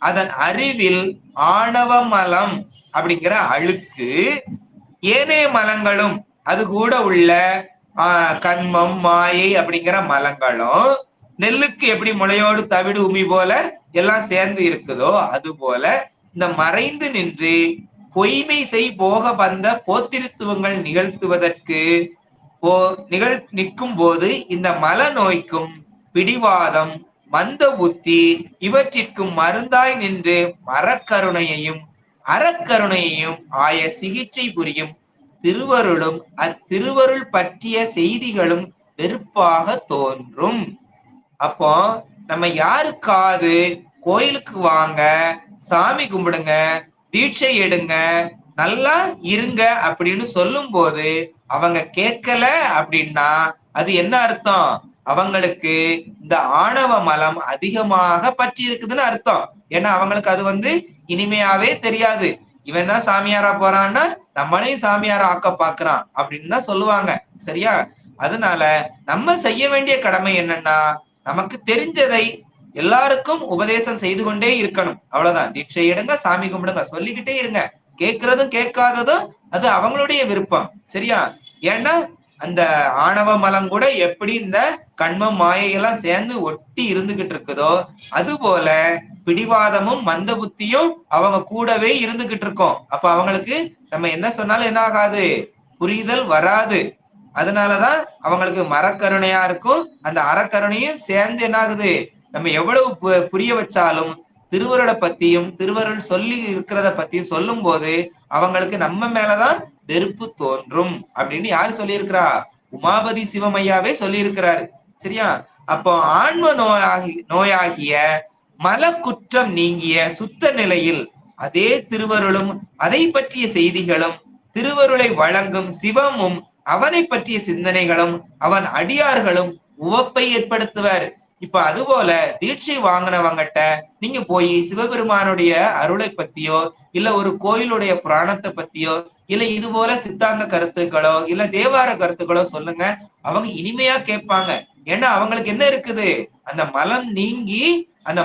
அதன் அறிவில் ஆணவ மலம் அப்படிங்கிற அழுக்கு, ஏனைய மலங்களும் அது கூட உள்ள கண்மம் மாயை அப்படிங்கிற மலங்களும் நெல்லுக்கு எப்படி முளையோடு தவிடு உமி போல எல்லாம் சேர்ந்து இருக்குதோ அது போல இந்த மறைந்து நின்று பொய்மை செய் போக வந்த போத்திருத்துவங்கள் நிகழ்த்துவதற்கு நிற்கும் போது இந்த மல நோய்க்கும் பிடிவாதம் மந்த புத்தி இவற்றிற்கும் மருந்தாய் நின்று மரக்கருணையையும் அறக்கருணையையும் ஆய சிகிச்சை புரியும் திருவருளும் அத்திருவருள் பற்றிய செய்திகளும் வெறுப்பாக தோன்றும். அப்போ நம்ம யாருக்காவது கோயிலுக்கு வாங்க, சாமி கும்பிடுங்க, தீட்சை எடுங்க, நல்லா இருங்க அப்படின்னு சொல்லும் போது அவங்க கேட்கல அப்படின்னா அது என்ன அர்த்தம்? அவங்களுக்கு இந்த ஆணவ மலம் அதிகமாக பற்றி இருக்குதுன்னு அர்த்தம். ஏன்னா அவங்களுக்கு அது இனிமையாவே தெரியாது. இவன் தான் சாமியாரா போறான்னா நம்மளையும் சாமியாரா ஆக்க பாக்குறான் அப்படின்னு தான் சொல்லுவாங்க. சரியா? அதனால நம்ம செய்ய வேண்டிய கடமை என்னன்னா நமக்கு தெரிஞ்சதை எல்லாருக்கும் உபதேசம் செய்து கொண்டே இருக்கணும். அவ்வளவுதான். தீட்சை எடுங்க, சாமி கும்பிடுங்க, சொல்லிக்கிட்டே இருங்க. கேட்கறதும் கேட்காததும் அது அவங்களுடைய விருப்பம். சரியா? ஏன்னா அந்த ஆணவ மலம் கூட எப்படி இந்த கண்மம் மாயையெல்லாம் சேர்ந்து ஒட்டி இருந்துகிட்டு இருக்குதோ அது போல பிடிவாதமும் மந்த புத்தியும் அவங்க கூடவே இருந்துகிட்டு இருக்கோம். அப்ப அவங்களுக்கு நம்ம என்ன சொன்னாலும் என்ன ஆகாது? புரிதல் வராது. அதனாலதான் அவங்களுக்கு மரக்கருணையா இருக்கும். அந்த அறக்கருணையும் சேர்ந்து என்ன ஆகுது? நம்ம எவ்வளவு புரிய வச்சாலும் திருவருளை பத்தியும் திருவருள் சொல்லி இருக்கிறத பத்தியும் சொல்லும் போது அவங்களுக்கு நம்ம மேலதான் வெறுப்பு தோன்றும் அப்படின்னு யாரு சொல்லியிருக்கிறா? உமாபதி சிவமையாவே சொல்லி இருக்கிறாரு. சரியா? அப்போ ஆன்ம நோயாகிய மல குற்றம் நீங்கிய சுத்த நிலையில் அதே திருவருளும் அதை பற்றிய செய்திகளும் திருவருளை வழங்கும் சிவமும் அவனை பற்றிய சிந்தனைகளும் அவன் அடியார்களும் உவப்பை ஏற்படுத்துவார். இப்ப அதுபோல தீட்சை வாங்கினவங்கிட்ட நீங்க போய் சிவபெருமானுடைய அருளை பத்தியோ இல்ல ஒரு கோயிலுடைய புராணத்தை பத்தியோ இல்ல இது போல சித்தாந்த கருத்துக்களோ இல்ல தேவார கருத்துக்களோ சொல்லுங்க. அவங்க இனிமையா கேட்பாங்க. ஏன்னா அவங்களுக்கு என்ன இருக்குது? அந்த மலம் நீங்கி அந்த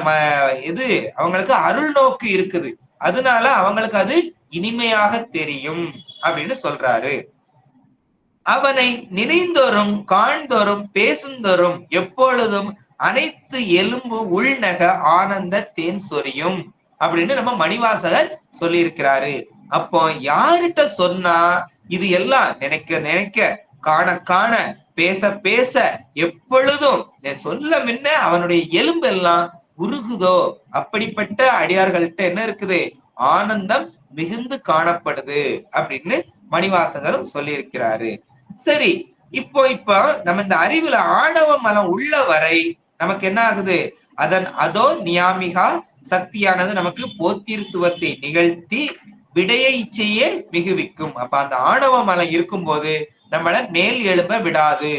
இது அவங்களுக்கு அருள் நோக்கு இருக்குது. அதனால அவங்களுக்கு அது இனிமையாக தெரியும் அப்படின்னு சொல்றாரு. அவனை நினைந்தோறும் காண்தோறும் பேசுந்தோறும் எப்பொழுதும் அனைத்து எலும்பு உள்நக ஆனந்த தேன் சொரியும் அப்படின்னு நம்ம மணிவாசகர் சொல்லியிருக்கிறாரு. அப்போ யார்கிட்ட சொன்னா இது எல்லாம் நினைக்க நினைக்க காண காண பேச பேச எப்பொழுதும் சொல்ல முன்ன அவனுடைய எலும்பு எல்லாம் உருகுதோ அப்படிப்பட்ட அடியார்கள்ட்ட என்ன இருக்குது? ஆனந்தம் மிகுந்து காணப்படுது அப்படின்னு மணிவாசகரும் சொல்லியிருக்கிறாரு. சரி, இப்போ நம்ம இந்த அறிவுல ஆணவ மலம் உள்ள வரை நமக்கு என்ன ஆகுது? அதோ நியாமிகா சக்தியானது நமக்கு போத்திருத்துவத்தை நிகழ்த்தி விடைய இச்சையே மிகுவிக்கும். அப்ப அந்த ஆணவ மலம் இருக்கும்போது நம்மள மேல் எழுப்ப விடாது.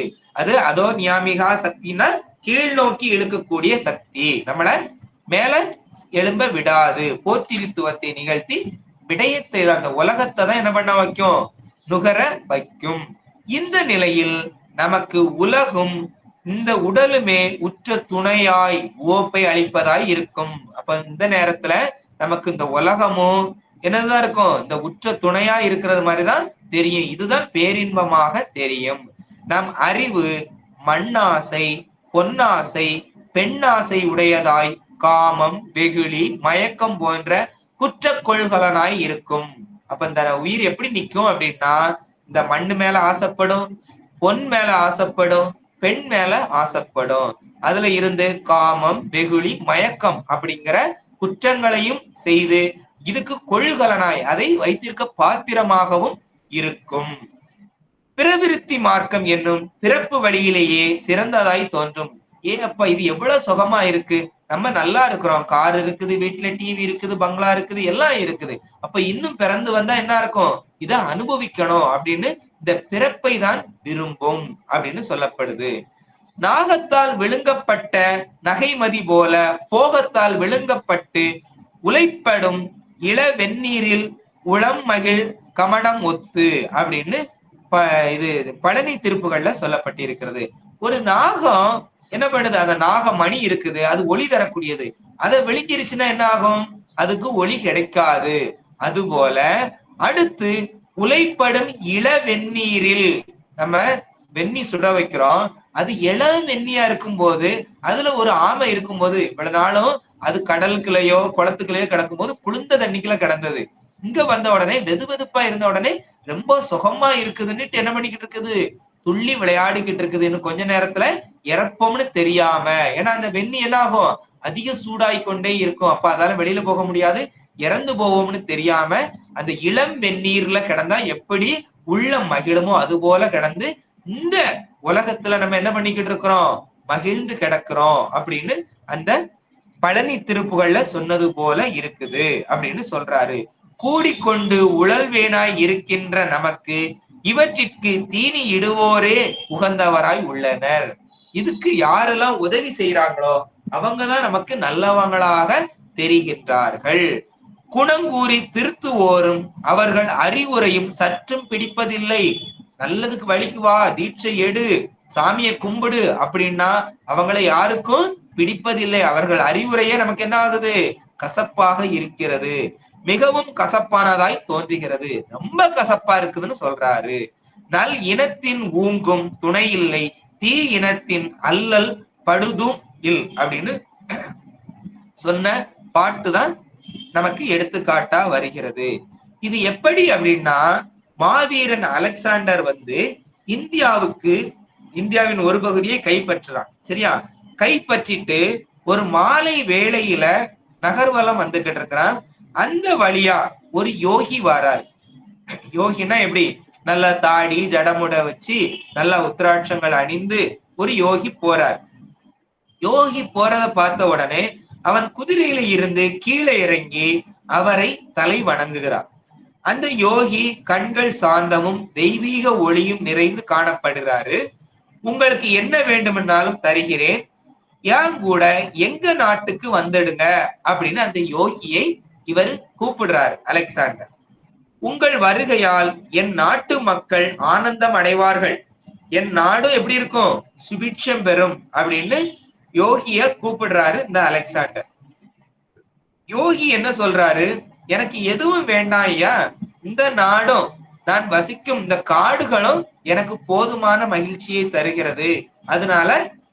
அதோ நியாமிகா சக்தினா கீழ் நோக்கி இழுக்கக்கூடிய சக்தி, நம்மள மேல எழும்ப விடாது. போத்திரித்துவத்தை நிகழ்த்தி விடயத்தை அந்த உலகத்தை தான் என்ன பண்ண வைக்கும், நுகர வைக்கும். இந்த நிலையில் நமக்கு உலகும் இந்த உடலுமே உற்ற துணையாய் உவப்பை அளிப்பதாய் இருக்கும். அப்ப இந்த நேரத்துல நமக்கு இந்த உலகமும் என்னதுதான் இருக்கும், இந்த உற்ற துணையா இருக்கிறது மாதிரிதான் தெரியும். இதுதான் பேரின்பமாக தெரியும். நம் அறிவு மண்ணாசை, பொன்னாசை, பெண்ணாசை உடையதாய் காமம், வெகுளி, மயக்கம் போன்ற குற்ற கொள்கலனாய் இருக்கும். அப்ப இந்த உயிர் எப்படி நிக்கும் அப்படின்னா, இந்த மண்ணு மேல ஆசைப்படும், பொன் மேல ஆசைப்படும், பெண் மேல ஆசைப்படும். அதுல இருந்து காமம், வெகுளி, மயக்கம் அப்படிங்கிற குற்றங்களையும் செய்து இதுக்கு கொள்கலனாய் அதை வைத்திருக்க பாத்திரமாகவும் இருக்கும். பிறவிருத்தி மார்க்கம் என்னும் பிறப்பு வழியிலேயே சிறந்ததாய் தோன்றும். அப்ப இது எவ்வளவு சுகமா இருக்கு, நம்ம நல்லா இருக்கிறோம், கார் இருக்குது, வீட்டுல டிவி இருக்குது, பங்களா இருக்குது, எல்லாம் இருக்குது. அப்ப இன்னும் பிறந்து வந்தா என்ன இருக்கும், இதை அனுபவிக்கணும் அப்படின்னு இந்த பிறப்பை தான் விரும்பும் அப்படின்னு சொல்லப்படுது. நாகத்தால் விழுங்கப்பட்ட நகைமதி போல போகத்தால் விழுங்கப்பட்டு உழைப்படும் இள வெந்நீரில் உளம் மகிழ் கமடம் ஒத்து அப்படின்னு இது பழனி திருப்புகள்ல சொல்லப்பட்டிருக்கிறது. ஒரு நாகம் என்ன பண்ணுது, அந்த நாக மணி இருக்குது, அது ஒளி தரக்கூடியது. அதை விழுங்கிருச்சுன்னா என்ன ஆகும், அதுக்கு ஒளி கிடைக்காது. அதுபோல அடுத்து உழைப்படும் இள வெந்நீரில் நம்ம வெந்நி சுட வைக்கிறோம், அது இள வெந்நியா இருக்கும் போது அதுல ஒரு ஆமை இருக்கும் போது இவ்வளவு நாளும் அது கடலுக்குள்ளேயோ குளத்துக்குள்ளேயோ கிடக்கும் போது குளிர்ந்த தண்ணிக்குள்ள கிடந்தது. இங்க வந்த உடனே வெது வெதுப்பா இருந்த உடனே ரொம்ப சுகமா இருக்குதுன்னு என்ன பண்ணிக்கிட்டு இருக்குது, துள்ளி விளையாடிக்கிட்டு இருக்குது. இன்னும் கொஞ்ச நேரத்துல இறப்போம்னு தெரியாம, ஏன்னா அந்த வெந்நி என்ன ஆகும், அதிக சூடாய் கொண்டே இருக்கும். அப்ப அதால வெளியில போக முடியாது, இறந்து போவோம்னு தெரியாம அந்த இளம் வெந்நீர்ல கிடந்தா எப்படி உள்ள மகிழுமோ அது போல கிடந்து இந்த உலகத்துல நம்ம என்ன பண்ணிக்கிட்டு இருக்கிறோம், மகிழ்ந்து கிடக்கிறோம் அப்படின்னு அந்த பழனி திருப்புகள்ல சொன்னது போல இருக்குது அப்படின்னு சொல்றாரு. கூடிக்கொண்டு உழல்வேனாய் இருக்கின்ற நமக்கு இவற்றிற்கு தீனி இடுவோரே உகந்தவராய் உள்ளனர். இதுக்கு யாரெல்லாம் உதவி செய்யறாங்களோ அவங்கதான் நமக்கு நல்லவங்களாக தெரிகின்றார்கள். குணங்கூறி திருத்துவோரும் அவர்கள் அறிவுரையும் சற்றும் பிடிப்பதில்லை. நல்லதுக்கு வழிக்கு வா, தீட்சை எடு, சாமியை கும்பிடு அப்படின்னா அவங்களை யாருக்கும் பிடிப்பதில்லை. அவர்கள் அறிவுரையே நமக்கு என்ன ஆகுது, கசப்பாக இருக்கிறது, மிகவும் கசப்பானதாய் தோன்றுகிறது, ரொம்ப கசப்பா இருக்குதுன்னு சொல்றாரு. நல் இனத்தின் ஊங்கும் துணை இல்லை, தீ இனத்தின் அல்லல் படுதும் இல் அப்படின்னு சொன்ன பாட்டுதான் நமக்கு எடுத்துக்காட்டா வருகிறது. இது எப்படி அப்படின்னா, மாவீரன் அலெக்சாண்டர் இந்தியாவின் ஒரு பகுதியை கைப்பற்றுறான். சரியா, கைப்பற்றிட்டு ஒரு மாலை வேளையில நகர்வலம் வந்துகிட்டு இருக்கிறான். அந்த வழியா ஒரு யோகி வராரு. யோகினா எப்படி, நல்ல தாடி ஜடமுட வச்சு நல்ல உத்திராட்சங்கள் அணிந்து ஒரு யோகி போறார். யோகி போறத பார்த்த உடனே அவன் குதிரையில இருந்து கீழே இறங்கி அவரை தலை வணங்குகிறார். அந்த யோகி கண்கள் சாந்தமும் தெய்வீக ஒளியும் நிறைந்து காணப்படுகிறாரு. உங்களுக்கு என்ன வேண்டுமென்றாலும் தருகிறேன், ஏன் கூட எங்க நாட்டுக்கு வந்துடுங்க அப்படின்னு அந்த யோகியை இவர் கூப்பிடுறாரு அலெக்சாண்டர். உங்கள் வருகையால் என் நாட்டு மக்கள் ஆனந்தம் அடைவார்கள், என் நாடும் எப்படி இருக்கும், சுபிட்சம் பெறும் அப்படின்னு யோகிய கூப்பிடுறாரு இந்த அலெக்சாண்டர். யோகி என்ன சொல்றாரு, எனக்கு எதுவும் வேண்டாம் ஐயா, இந்த நாடும் நான் வசிக்கும் இந்த காடுகளும் எனக்கு போதுமான மகிழ்ச்சியை தருகிறது, அதனால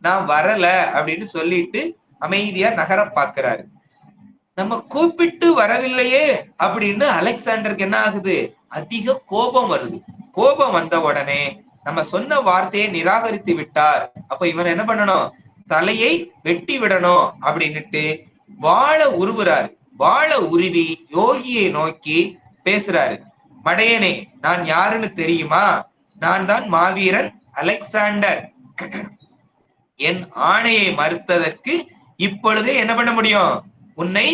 நான் வரல அப்படின்னு சொல்லிட்டு அமைதியா நகர பாக்குறாரு. நம்ம கூப்பிட்டு வரவில்லையே அப்படின்னு அலெக்சாண்டருக்கு என்ன ஆகுது, அதிக கோபம் வருது. கோபம் வந்த உடனே நம்ம சொன்ன வார்த்தையை நிராகரித்து விட்டார், அப்ப இவன் என்ன பண்ணணும், தலையை வெட்டி விடணும் அப்படின்னுட்டு வாளை உருவுறாரு. வாளை உருவி யோகியை நோக்கி பேசுறாரு. மடையனே, நான் யாருன்னு தெரியுமா, நான் தான் மாவீரன் அலெக்சாண்டர். என் ஆணையை மறுத்ததற்கு இப்பொழுதே என்ன பண்ண முடியும், உன்னை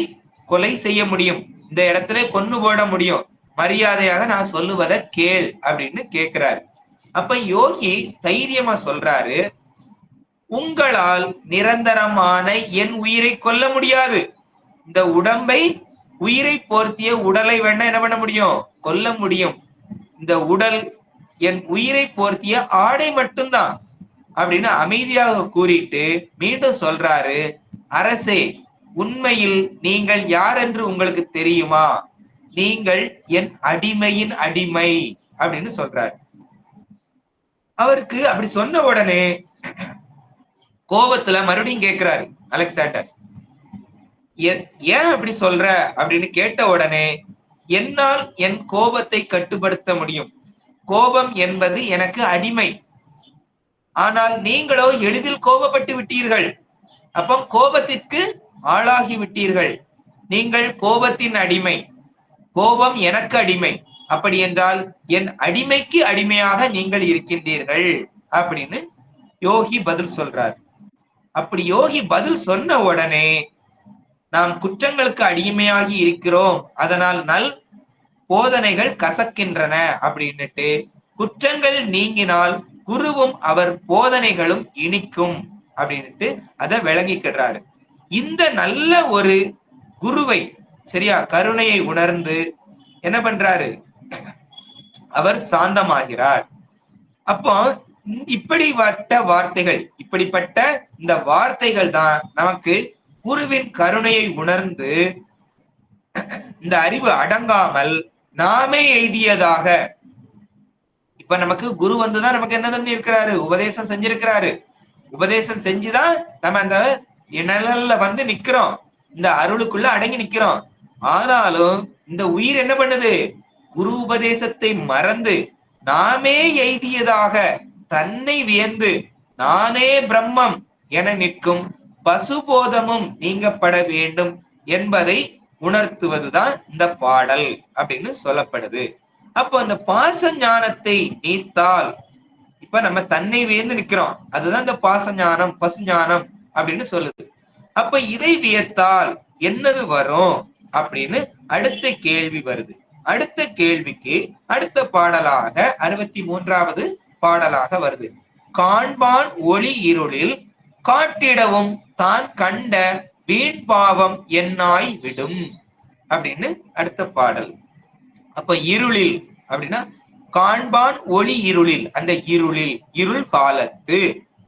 கொலை செய்ய முடியும், இந்த இடத்துல கொன்னு போட முடியும், மரியாதையாக நான் சொல்லுவதை கேள் அப்படின்னு கேட்கிறாரு. அப்ப யோகி தைரியமா சொல்றாரு, உங்களால் நிரந்தரமான என் உயிரை கொல்ல முடியாது, இந்த உடம்பை உயிரை போர்த்திய உடலை வேணா என்ன பண்ண முடியும்? கொல்ல முடியும். இந்த உடல் என் உயிரை போர்த்திய ஆடை மட்டும்தான் அப்படின்னு அமைதியாக கூறிட்டு மீண்டும் சொல்றாரு, அரசே, உண்மையில் நீங்கள் யார் என்று உங்களுக்கு தெரியுமா? நீங்கள் என் அடிமையின் அடிமை அப்படின்னு சொல்றாரு. அவருக்கு அப்படி சொன்ன உடனே கோபத்துல மறுபடியும் கேட்கிறாரு அலெக்சாண்டர், ஏன் அப்படி சொல்ற அப்படின்னு கேட்ட உடனே, என்னால் என் கோபத்தை கட்டுப்படுத்த முடியும். கோபம் என்பது எனக்கு அடிமை. ஆனால் நீங்களோ எளிதில் கோபப்பட்டு விட்டீர்கள். அப்போ கோபத்திற்கு ஆளாகி விட்டீர்கள். நீங்கள் கோபத்தின் அடிமை, கோபம் எனக்கு அடிமை. அப்படி என்றால் என் அடிமைக்கு அடிமையாக நீங்கள் இருக்கின்றீர்கள் அப்படின்னு யோகி பதில் சொல்றார். அப்படி யோகி பதில் சொன்ன உடனே, நாம் குற்றங்களுக்கு அடிமையாகி இருக்கிறோம், அதனால் நல் போதனைகள் கசக்கின்றன அப்படின்னுட்டு, குற்றங்கள் நீங்கினால் குருவும் அவர் போதனைகளும் இனிக்கும் அப்படின்ட்டு அதை விளங்கிக்கிறாரு. இந்த நல்ல ஒரு குருவை, சரியா, கருணையை உணர்ந்து என்ன பண்றாரு? அவர் சாந்தமாகிறார். அப்போ இப்படிப்பட்ட வார்த்தைகள், இப்படிப்பட்ட இந்த வார்த்தைகள் தான் நமக்கு குருவின் கருணையை உணர்ந்து இந்த அறிவு அடங்காமல் நாமே எய்தியதாக, இப்ப நமக்கு குரு வந்துதான் நமக்கு என்ன பண்ணி இருக்கிறாரு? உபதேசம் செஞ்சிருக்கிறாரு. உபதேசம் செஞ்சுதான் நம்ம அந்த நிழல்ல வந்து நிக்கிறோம், இந்த அருளுக்குள்ள அடங்கி நிக்கிறோம். ஆனாலும் இந்த உயிர் என்ன பண்ணுது? குரு உபதேசத்தை மறந்து நாமே எய்தியதாக தன்னை வியந்து நானே பிரம்மம் என நிற்கும் பசுபோதமும் நீங்கப்பட வேண்டும் என்பதை உணர்த்துவதுதான் இந்த பாடல் அப்படின்னு சொல்லப்படுது. அப்போ அந்த பாச ஞானத்தை நீத்தால், இப்ப நம்ம தன்னை வியந்து நிக்கிறோம், அதுதான் இந்த பாச ஞானம், பசு ஞானம் அப்படின்னு சொல்லுது. அப்ப இதை வியத்தால் என்னது வரும் அப்படின்னு அடுத்த கேள்வி வருது. அடுத்த கேள்விக்கு அடுத்த பாடலாக 63வது பாடலாக வருது. காண்பான் ஒளி இருளில் காட்டிடவும் தான் கண்ட வீண் பாவம் என்னாய் விடும் அப்படின்னு அடுத்த பாடல். அப்ப இருளில் அப்படின்னா காண்பான் ஒளி இருளில், அந்த இருளில், இருள் காலத்து,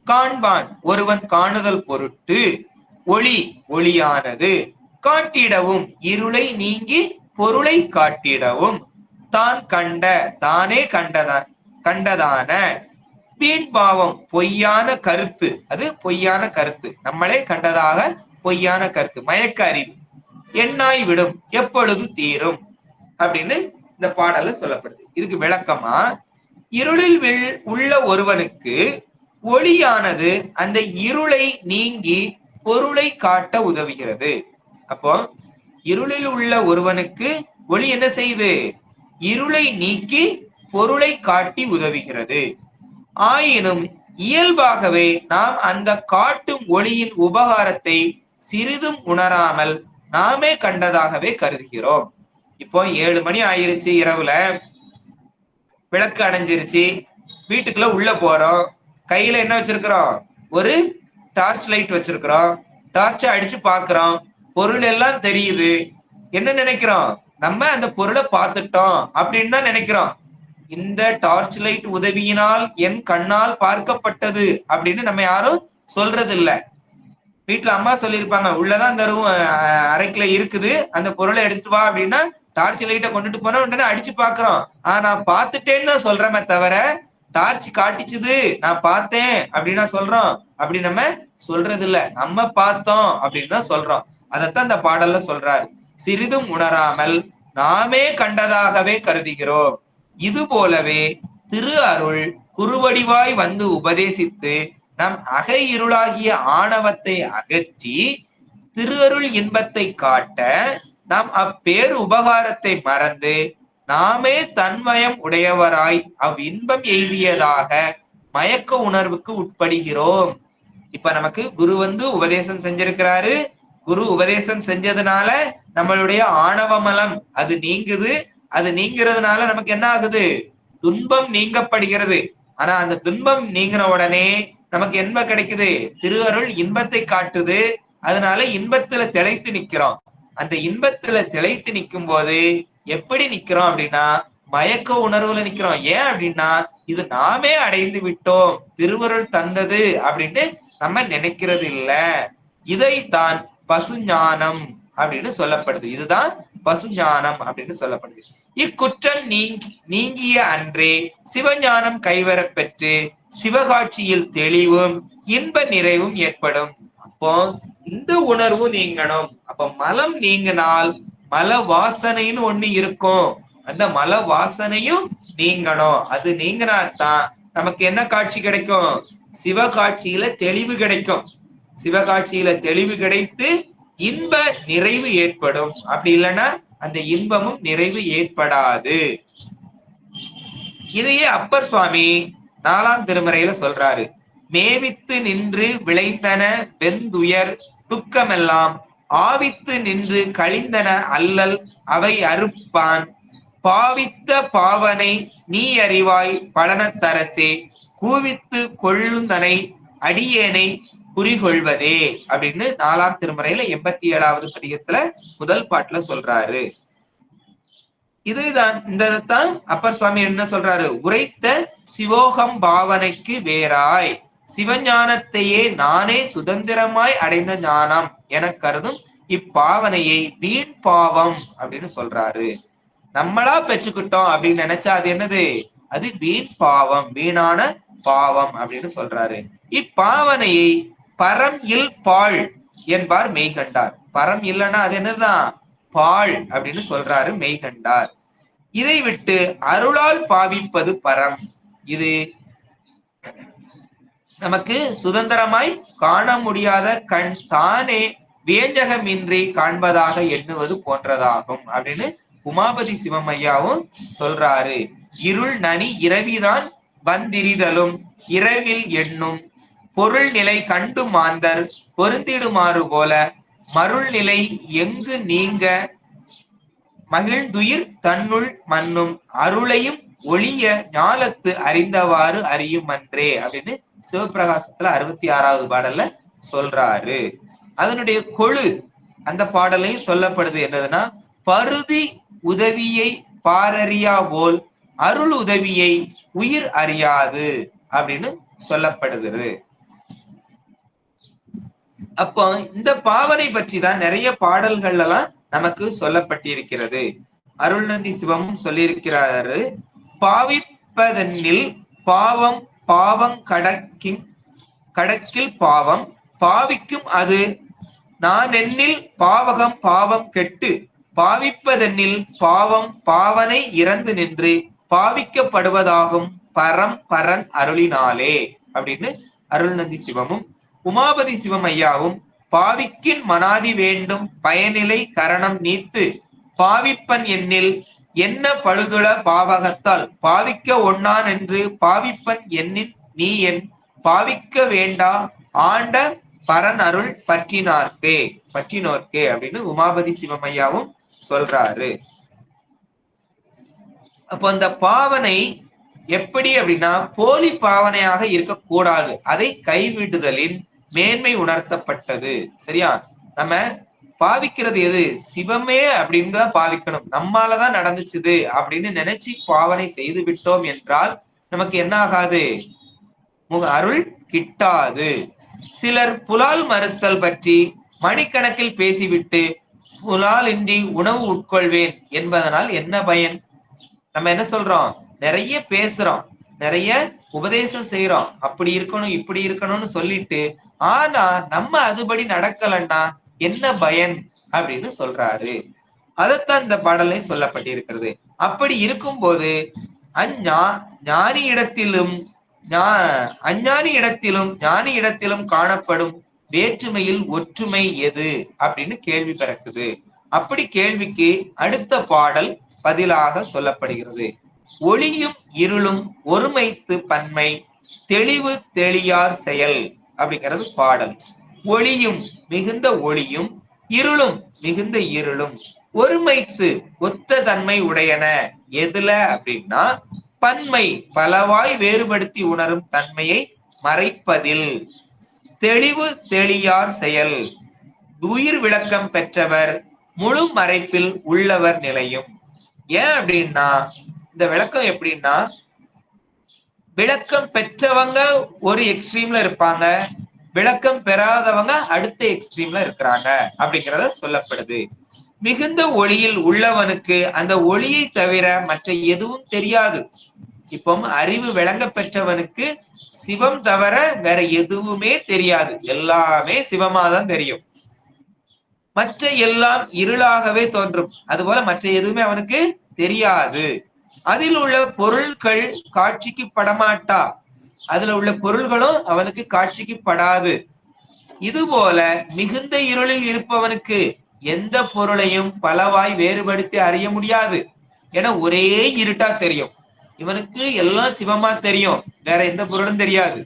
காண்பான் ஒருவன் காணுதல் பொருட்டு, ஒளி ஒளியானது, காட்டிடவும் இருளை நீங்கி பொருளை காட்டிடவும், தான் கண்ட தானே கண்டதான வீண் பாவம் பொய்யான கருத்து, அது பொய்யான கருத்து, நம்மளே கண்டதாக பொய்யான கருத்து, மயக்க அறிவு, எண்ணாய் விடும், எப்பொழுது தீரும் அப்படின்னு இந்த பாடல்ல சொல்லப்படுது. இதுக்கு விளக்கமா, இருளில் உள்ள ஒருவனுக்கு ஒளியானது அந்த இருளை நீங்கி பொருளை காட்ட உதவுகிறது. அப்போ இருளில் உள்ள ஒருவனுக்கு ஒளி என்ன செய்யுது? இருளை நீக்கி பொருளை காட்டி உதவுகிறது. ஆயினும் இயல்பாகவே நாம் அந்த காட்டும் ஒளியின் உபகாரத்தை சிறிதும் உணராமல் நாமே கண்டதாகவே கருதுகிறோம். இப்போ 7 மணி ஆயிருச்சு, இரவுல விளக்கு அடைஞ்சிருச்சு, வீட்டுக்குள்ள உள்ள போறோம், கையில என்ன வச்சிருக்கிறோம்? ஒரு டார்ச் லைட் வச்சிருக்கிறோம். டார்ச்சை அடிச்சு பாக்குறோம், பொருள் எல்லாம் தெரியுது. என்ன நினைக்கிறோம்? நம்ம அந்த பொருளை பார்த்துட்டோம் அப்படின்னு தான் நினைக்கிறோம். இந்த டார்ச் லைட் உதவியினால் என் கண்ணால் பார்க்கப்பட்டது அப்படின்னு நம்ம யாரும் சொல்றது இல்ல. வீட்டுல அம்மா சொல்லியிருப்பாங்க, உள்ளதான் இந்த ரூம் அறைக்குள்ள இருக்குது, அந்த பொருளை எடுத்துட்டு வா அப்படின்னா டார்ச் லைட்டை கொண்டுட்டு போனா உடனே அடிச்சு பாக்குறோம். நான் பார்த்துட்டேன்னு தான் சொல்றமே தவிர, டார்ச் காட்டிச்சுது நான் பார்த்தேன் அப்படின்னா சொல்றோம்? அப்படி நம்ம சொல்றது இல்ல. நம்ம பார்த்தோம் அப்படின்னு தான் சொல்றோம். அதைத்தான் இந்த பாடல்ல சொல்றாரு. சிறிதும் உணராமல் நாமே கண்டதாகவே கருதுகிறோம். இது போலவே திரு அருள் குருவடிவாய் வந்து உபதேசித்து நம் அகை இருளாகிய ஆணவத்தை அகற்றி திரு அருள் இன்பத்தை காட்ட நாம் அப்பேறு உபகாரத்தை மறந்து நாமே தன்மயம் உடையவராய் இன்பம் எய்தியதாக மயக்க உணர்வுக்கு உட்படுகிறோம். இப்ப நமக்கு குரு வந்து உபதேசம் செஞ்சிருக்கிறாரு. குரு உபதேசம் செஞ்சதுனால நம்மளுடைய ஆணவ மலம் அது நீங்குது. அது நீங்கிறதுனால நமக்கு என்ன ஆகுது? துன்பம் நீங்கப்படுகிறது. ஆனா அந்த துன்பம் நீங்கின உடனே நமக்கு என்ன கிடைக்குது? திரு அருள் இன்பத்தை காட்டுது. அதனால இன்பத்துல திளைத்து நிக்கிறோம். அந்த இன்பத்துல திளைத்து நிற்கும் போது எப்படி நிக்கிறோம் அப்படின்னா மயக்க உணர்வுல நிக்கிறோம். ஏன் அப்படின்னா இது நாமே அடைந்து விட்டோம், திருவருள் தந்தது அப்படின்னு நம்ம நினைக்கிறது இல்ல. இதைத்தான் பசுஞானம் அப்படின்னு சொல்லப்படுது. இதுதான் பசுஞானம் அப்படின்னு சொல்லப்படுது. இக்குற்றம் நீங்கிய அன்றே சிவஞானம் கைவர பெற்று சிவகாட்சியில் தெளிவும் இன்ப நிறைவும் ஏற்படும். அப்போ இந்த உணர்வு நீங்கணும். அப்ப மலம் நீங்கினால் மல வாசனைன்னு ஒண்ணு இருக்கும். அந்த மல வாசனையும் நீங்கணும். அது நீங்கினாத்தான் நமக்கு என்ன காட்சி கிடைக்கும்? சிவகாட்சியில தெளிவு கிடைக்கும். சிவகாட்சியில தெளிவு கிடைத்து இன்ப நிறைவு ஏற்படும். அப்படி இல்லைன்னா அந்த இன்பமும் நிறைவு ஏற்படாது. இதையே அப்பர் சுவாமி 4ஆம் திருமுறையில சொல்றாரு. மேவித்து நின்று விளைந்தன வெந்துயர் துக்கமெல்லாம் ஆவித்து நின்று கழிந்தன அல்லல் அவை அறுப்பான் பாவித்த பாவனை நீ அறிவாய் பலனத்தரசே கூவித்து கொள்ளுந்தனை அடியேனை குறிகொள்வதே அப்படின்னு 4ஆம் திருமுறையில 87வது பதிகத்துல முதல் பாட்டுல சொல்றாரு. இதுதான் இந்ததான் அப்பர் சுவாமி என்ன சொல்றாரு? உரைத்த சிவோகம் பாவனைக்கு வேறாய் சிவஞானத்தையே நானே சுதந்திரமாய் அடைந்த ஞானம் என கருதும் இப்பாவனையை வீண் பாவம் அப்படின்னு சொல்றாரு. நம்மளா பெற்றுக்கிட்டோம் அப்படின்னு நினைச்சா அது என்னது? அது வீண் பாவம், வீணான பாவம் அப்படின்னு சொல்றாரு. இப்பாவனையை பரம் இல் பாழ் என்பார் மெய்கண்டார். பரம் இல்லைன்னா அது என்னதுதான்? பாழ் அப்படின்னு சொல்றாரு மெய்கண்டார். இதை விட்டு அருளால் பாவிப்பது பரம். இது நமக்கு சுதந்திரமாய் காண முடியாத கண் தானே வியஞ்சகமின்றி காண்பதாக எண்ணுவது போன்றதாகும் அப்படின்னு உமாபதி சிவமையாவும் சொல்றாரு. இருள் நனி இரவிதான் வந்திரிதலும் இரவில் எண்ணும் பொருள் நிலை கண்டு மாந்தர் பொருந்திடுமாறு போல மருள் நிலை எங்கு நீங்க மகிழ்ந்துயிர் தன்னுள் மன்னும் அருளையும் ஒளிய ஞாலத்து அறிந்தவாறு அறியும் அன்றே அப்படின்னு சிவபிரகாசத்துல 66வது பாடல்ல சொல்றாரு. அதனுடைய கொழு அந்த பாடலையும் சொல்லப்படுது. என்னதுன்னா, பருதி உதவியை பாரறியா போல் அருள் உதவியை உயிர் அறியாது அப்படின்னு சொல்லப்படுகிறது. அப்போ இந்த பாவனை பற்றி தான் நிறைய பாடல்கள் எல்லாம் நமக்கு சொல்லப்பட்டிருக்கிறது. அருள்நந்தி சிவமும் சொல்லியிருக்கிறாரு. பாவிப்பதனில் பாவம் பாவம் கடக்கில் பாவம் பாவிக்கும் அது நான் என்னில் பாவகம் பாவம் கெட்டு பாவிப்பதனில் பாவம் பாவனை இறந்து நின்று பாவிக்கப்படுவதாகும் பரம் பரன் அருளினாலே அப்படின்னு அருள்நந்தி சிவமும் உமாபதி சிவம் ஐயாவும் பாவிக்கின் மனாதி வேண்டும் பயனிலை கரணம் நீத்து பாவிப்பன் எண்ணில் என்ன பழுதுள பாவகத்தால் பாவிக்க ஒண்ணான் என்று பாவிப்பன் எண்ணின் நீ என் பாவிக்க வேண்டா ஆண்ட பரன் அருள் பற்றினோர்க்கே அப்படின்னு உமாபதி சிவமையாவும் சொல்றாரு. அப்போ அந்த பாவனை எப்படி அப்படின்னா போலி பாவனையாக இருக்கக்கூடாது. அதை கைவிடுதலின் மேன்மை உணர்த்தப்பட்டது. சரியா? நம்ம பாவிக்கிறது எது? சிவமே அப்படின்னு தான் பாவிக்கணும். நம்மாலதான் நடந்துச்சுது அப்படின்னு நினைச்சு பாவனை செய்து விட்டோம் என்றால் நமக்கு என்ன ஆகாது? அருள் கிட்டாது. சிலர் புலால் மறுத்தல் பற்றி மணிக்கணக்கில் பேசிவிட்டு புலால் இன்றி உணவு உட்கொள்வேன் என்பதனால் என்ன பயன்? நம்ம என்ன சொல்றோம்? நிறைய பேசுறோம், நிறைய உபதேசம் செய்யறோம், அப்படி இருக்கணும் இப்படி இருக்கணும்னு சொல்லிட்டு ஆனா நம்ம அதுபடி நடக்கலன்னா என்ன பயன் அப்படின்னு சொல்றாரு. அதைத்தான் இந்த பாடலை சொல்லப்பட்டிருக்கிறது. அப்படி இருக்கும்போது ஞானி இடத்திலும் அஞ்ஞானி இடத்திலும் ஞானி இடத்திலும் காணப்படும் வேற்றுமையில் ஒற்றுமை எது அப்படின்னு கேள்வி பிறக்குது. அப்படி கேள்விக்கு அடுத்த பாடல் பதிலாக சொல்லப்படுகிறது. ஒளியும் இருளும் ஒருமைத்து பன்மை தெளிவு தெளியார் செயல் அப்படிங்கிறது பாடல். ஒளியும் மிகுந்த ஒளியும் இருளும் மிகுந்த இருளும் ஒருமைத்து ஒத்த தன்மை உடையன எதுல அப்படின்னா பன்மை பலவாய் வேறுபடுத்தி உணரும் தன்மையை மறைப்பதில். தெளிவு தெளியார் செயல் உயிர் விளக்கம் பெற்றவர் முழு மறைப்பில் உள்ளவர் நிலையும். ஏன் அப்படின்னா இந்த விளக்கம் எப்படின்னா, விளக்கம் பெற்றவங்க ஒரு எக்ஸ்ட்ரீம்ல இருப்பாங்க, விளக்கம் பெறாதவங்க அடுத்த எக்ஸ்ட்ரீம்ல இருக்கிறாங்க அப்படிங்கறத சொல்லப்படுது. மிகுந்த ஒளியில் உள்ளவனுக்கு அந்த ஒளியை தவிர மற்ற எதுவும் தெரியாது. இப்போ அறிவு விளங்க பெற்றவனுக்கு சிவம் தவிர வேற எதுவுமே தெரியாது, எல்லாமே சிவமாதான் தெரியும். மற்ற எல்லாம் இருளாகவே தோன்றும், அதுபோல மற்ற எதுவுமே அவனுக்கு தெரியாது. அதில் உள்ள பொருட்கள் காட்சிக்கு படமாட்டா, அதுல உள்ள பொருள்களும் அவனுக்கு காட்சிக்கு படாது. இதுபோல மிகுந்த இருளில் இருப்பவனுக்கு எந்த பொருளையும் பலவாய் வேறுபடுத்தி அறிய முடியாது. ஏன்னா ஒரே இருட்டா தெரியும். இவனுக்கு எல்லாம் சிவமா தெரியும், வேற எந்த பொருளும் தெரியாது.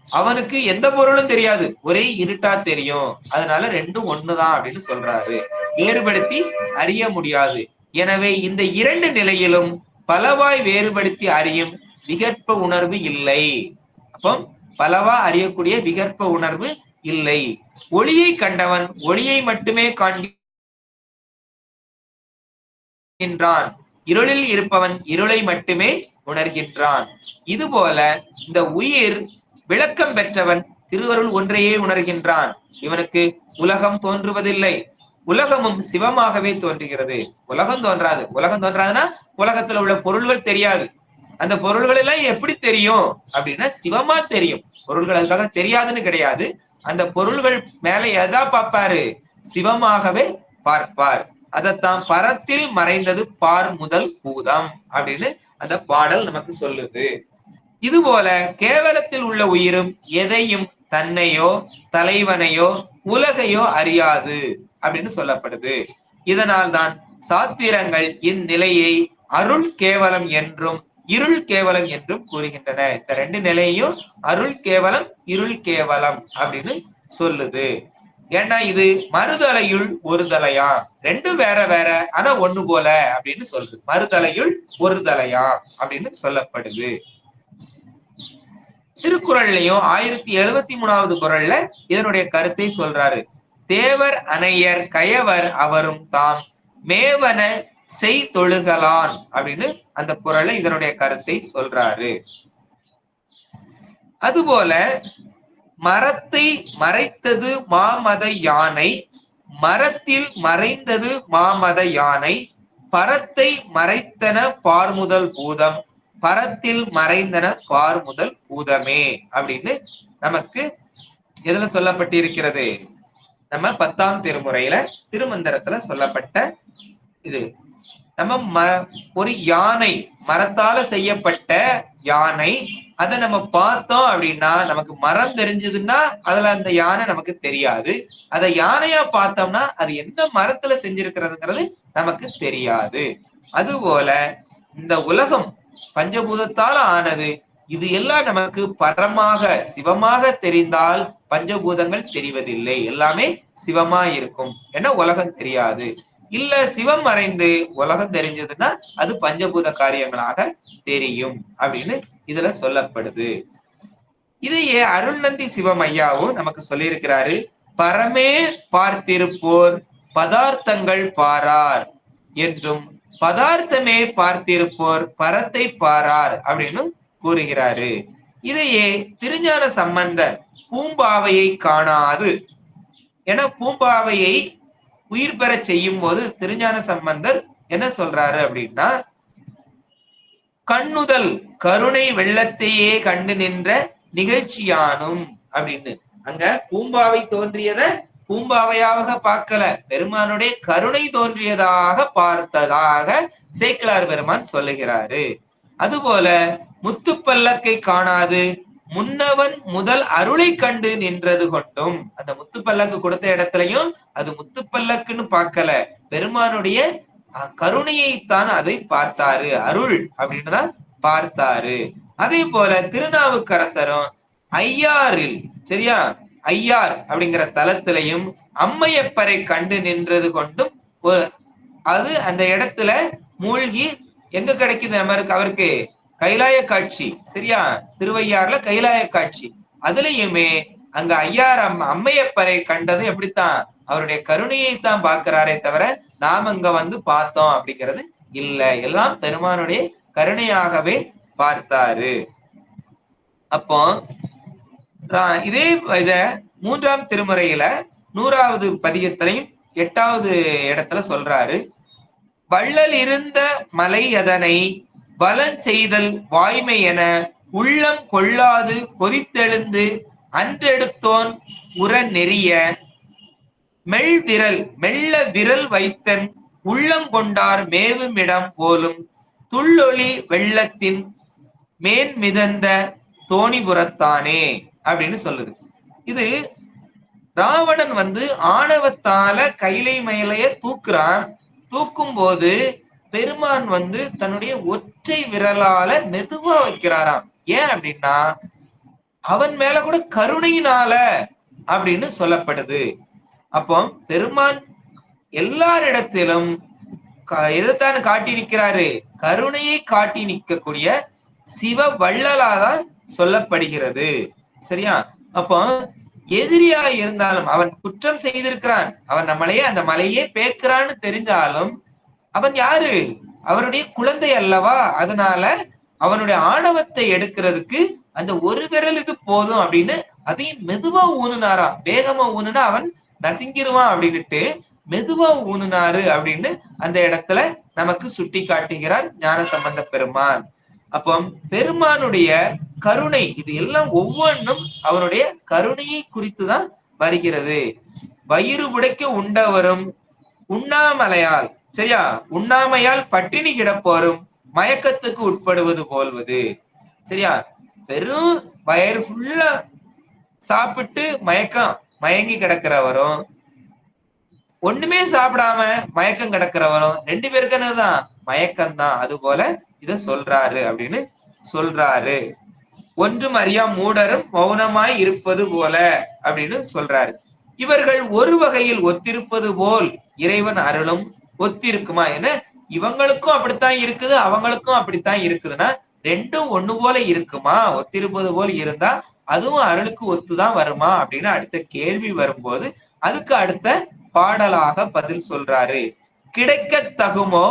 அவனுக்கு எந்த பொருளும் தெரியாது, ஒரே இருட்டா தெரியும். அதனால ரெண்டும் ஒண்ணுதான் அப்படின்னு சொல்றாரு. வேறுபடுத்தி அறிய முடியாது. எனவே இந்த இரண்டு நிலையிலும் பலவாய் வேறுபடுத்தி அறியும் விகற்ப உணர்வு இல்லை. அப்போ பலவா அறியக்கூடிய விகற்ப உணர்வு இல்லை. ஒளியை கண்டவன் ஒளியை மட்டுமே காண்கின்றான், இருளில் இருப்பவன் இருளை மட்டுமே உணர்கின்றான். இதுபோல இந்த உயிர் விளக்கம் பெற்றவன் திருவருள் ஒன்றையே உணர்கின்றான். இவனுக்கு உலகம் தோன்றுவதில்லை, உலகமும் சிவமாகவே தோன்றுகிறது. உலகம் தோன்றாது. உலகம் தோன்றாதுன்னா உலகத்துல உள்ள பொருள்கள் தெரியாது. அந்த பொருள்கள் எல்லாம் எப்படி தெரியும் அப்படின்னா சிவமா தெரியும். பொருள்கள் அதுக்காக தெரியாதுன்னு கிடையாது. அந்த பொருள்கள் மேல எதா பார்ப்பாரு, சிவமாகவே பார்ப்பார். அதத்தான் பரத்தில் மறைந்தது பார் முதல் பூதம் அப்படின்னு அந்த பாடல் நமக்கு சொல்லுது. இதுபோல கேவலத்தில் உள்ள உயிரும் எதையும் தன்னையோ தலைவனையோ உலகையோ அறியாது அப்படின்னு சொல்லப்படுது. இதனால் தான் சாத்திரங்கள் இந்நிலையை அருள் கேவலம் என்றும் இருள் கேவலம் என்றும் கூறுகின்றன. இந்த ரெண்டு நிலையையும் அருள் கேவலம் இருள் கேவலம் அப்படின்னு சொல்லுது. ஏன்னா இது மறுதலையுள் ஒரு தலையா, ரெண்டும் வேற வேற ஆனா ஒண்ணு போல அப்படின்னு சொல்லுது. மறுதலையுள் ஒரு தலையா அப்படின்னு சொல்லப்படுது. திருக்குறள்லயும் 1073வது குறள்ல இதனுடைய கருத்தை சொல்றாரு. தேவர் அணையர் கயவர் அவரும் தாம் மேவன செய் தொழுகலான் அப்படின்னு அந்த குறள்ல இதனுடைய கருத்தை சொல்றாரு. அதுபோல மரத்தை மறைத்தது மாமத யானை, மரத்தில் மறைந்தது மாமத யானை, பரத்தை மறைத்தன பார்முதல் பூதம், பரத்தில் மறைந்தன பார் முதல் பூதமே அப்படின்னு நமக்கு எதுல சொல்லப்பட்டிருக்கிறது, நம்ம 10ஆம் திருமுறையில திருமந்திரத்துல சொல்லப்பட்ட இது. நம்ம ஒரு யானை, மரத்தால செய்யப்பட்ட யானை, அதை நம்ம பார்த்தோம் அப்படின்னா நமக்கு மரம் தெரிஞ்சதுன்னா அதுல அந்த யானை நமக்கு தெரியாது. அதை யானையா பார்த்தோம்னா அது என்ன மரத்துல செஞ்சிருக்கிறதுங்கிறது நமக்கு தெரியாது. அதுபோல இந்த உலகம் பஞ்சபூதத்தால் ஆனது. இது எல்லாம் நமக்கு பரமாக சிவமாக தெரிந்தால் பஞ்சபூதங்கள் தெரிவதில்லை, எல்லாமே சிவமா இருக்கும். ஏன்னா உலகம் தெரியாது. இல்ல சிவம் மறைந்து உலகம் தெரிஞ்சதுன்னா அது பஞ்சபூத காரியங்களாக தெரியும் அப்படின்னு இதுல சொல்லப்படுது. இதையே அருள்நந்தி சிவம் ஐயாவும் நமக்கு சொல்லியிருக்கிறாரு. பரமே பார்த்திருப்போர் பதார்த்தங்கள் பாரார் என்றும் பதார்த்தமே பார்த்திருப்போர் பரத்தை பாரார் அப்படின்னு கூறுகிறாரு. இதையே திருஞான சம்பந்தர் பூம்பாவையை காணாது, ஏன்னா பூம்பாவையை உயிர் பெற செய்யும் போது திருஞான சம்பந்தர் என்ன சொல்றாரு அப்படின்னா, கண்ணுதல் கருணை வெள்ளத்தையே கண்டு நின்ற நிகழ்ச்சியானும் அப்படின்னு. அங்க பூம்பாவை தோன்றியத பூம்பாவையாக பார்க்கல, பெருமானுடைய கருணை தோன்றியதாக பார்த்ததாக சேக்கிழார் பெருமான் சொல்லுகிறாரு. அதுபோல முத்துப்பல்லக்கை காணாது முன்னவன் முதல் அருளை கண்டு நின்றது கொண்டும், அந்த முத்துப்பல்லக்கு கொடுத்த இடத்துலயும் அது முத்துப்பல்லக்குன்னு பார்க்கல, பெருமானுடைய கருணையைத்தான் அதை பார்த்தாரு, அருள் அப்படின்னு தான் பார்த்தாரு. அதே போல திருநாவுக்கரசரும் ஐயாறில், சரியா, ஐயார் அப்படிங்கிற தலத்திலையும் அம்மையப்பரை கண்டு நின்றது கொண்டும் அது அந்த இடத்துல மூழ்கி எங்க கிடைக்குது நமக்கு, அவருக்கு கைலாய காட்சி, சரியா, திருவையாறுல கைலாய காட்சி. அதுலயுமே அங்க ஐயார் அம்மையப்பரை கண்டது எப்படித்தான் அவருடைய கருணையை தான் பார்க்கிறாரே தவிர நாம் அங்க வந்து பார்த்தோம் அப்படிங்கிறது இல்ல. எல்லாம் பெருமானுடைய கருணையாகவே பார்த்தாரு. அப்போ இதே இத 3ஆம் திருமுறையில 100வது பதிகத்திலையும் 8வது இடத்துல சொல்றாரு. வள்ளல் இருந்த மலை அதனை வலன் செய்தல் வாய்மை என உள்ளம் கொள்ளாது கொதித்தெழுந்து அன்றெடுத்தோன் உற நெறிய மெல்ல விரல் வைத்தன் உள்ளம் கொண்டார் மேவுமிடம் போலும் துள்ளொளி வெள்ளத்தின் மேன் மிதந்த தோணிபுரத்தானே அப்படின்னு சொல்லுது. இது ராவணன் வந்து ஆணவத்தால கைலை மயிலைய தூக்குறான். தூக்கும் போது பெருமான் வந்து தன்னுடைய ஒற்றை விரலால மெதுவா வைக்கிறாராம். ஏன் அப்படின்னா அவன் மேல கூட கருணையினால அப்படின்னு சொல்லப்படுது. அப்போ பெருமான் எல்லாரிடத்திலும் எதைத்தான் காட்டி நிற்கிறாரு? கருணையை காட்டி நிற்கக்கூடிய சிவ வள்ளலாதான் சொல்லப்படுகிறது. சரியா? அப்போ எதிரியா இருந்தாலும் அவன் குற்றம் செய்திருக்கிறான், அவன் நம்மளையே அந்த மலையே பேக்குறான்னு தெரிஞ்சாலும் அவன் யாரு? அவருடைய குழந்தை அல்லவா? அதனால அவனுடைய ஆணவத்தை எடுக்கிறதுக்கு அந்த ஒரு விரல் இது போதும் அப்படின்னு அதையும் மெதுவா ஊனுனாராம். வேகமா ஊனுனா அவன் நசுங்கிருவான் அப்படின்னுட்டு மெதுவா ஊனுனாரு அப்படின்னு அந்த இடத்துல நமக்கு சுட்டி காட்டுகிறார் ஞானசம்பந்த பெருமான். அப்போ பெருமானுடைய கருணை இது எல்லாம் ஒவ்வொன்றும் அவருடைய கருணையை குறித்துதான் வருகிறது. வயிறு புடைக்க உண்டவரும் உண்ணாமலையால், சரியா, உண்ணாமையால் பட்டினி கிடப்போரும் மயக்கத்துக்கு உட்படுவது போல்வது. சரியா? பெரும் வயிறு ஃபுல்லா சாப்பிட்டு மயங்கி கிடக்கிறவரும் ஒண்ணுமே சாப்பிடாம மயக்கம் கிடக்கிறவரும் ரெண்டு பேருக்கு என்னதான் மயக்கம்தான். அது போல இத சொல்றாரு அப்படின்னு சொல்றாரு. ஒன்றும் அறியா மூடரும் மௌனமாய் இருப்பது போல அப்படின்னு சொல்றாரு. இவர்கள் ஒரு வகையில் ஒத்திருப்பது போல் இறைவன் அருளும் ஒத்திருக்குமா? என இவங்களுக்கும் அப்படித்தான் இருக்குது, அவங்களுக்கும் அப்படித்தான் இருக்குதுன்னா ரெண்டும் ஒண்ணு போல இருக்குமா? ஒத்திருப்பது போல் இருந்தா அதுவும் அருளுக்கு ஒத்துதான் வருமா அப்படின்னு அடுத்த கேள்வி வரும்போது அதுக்கு அடுத்த பாடலாக பதில் சொல்றாரு. கிடைக்க தகுமோ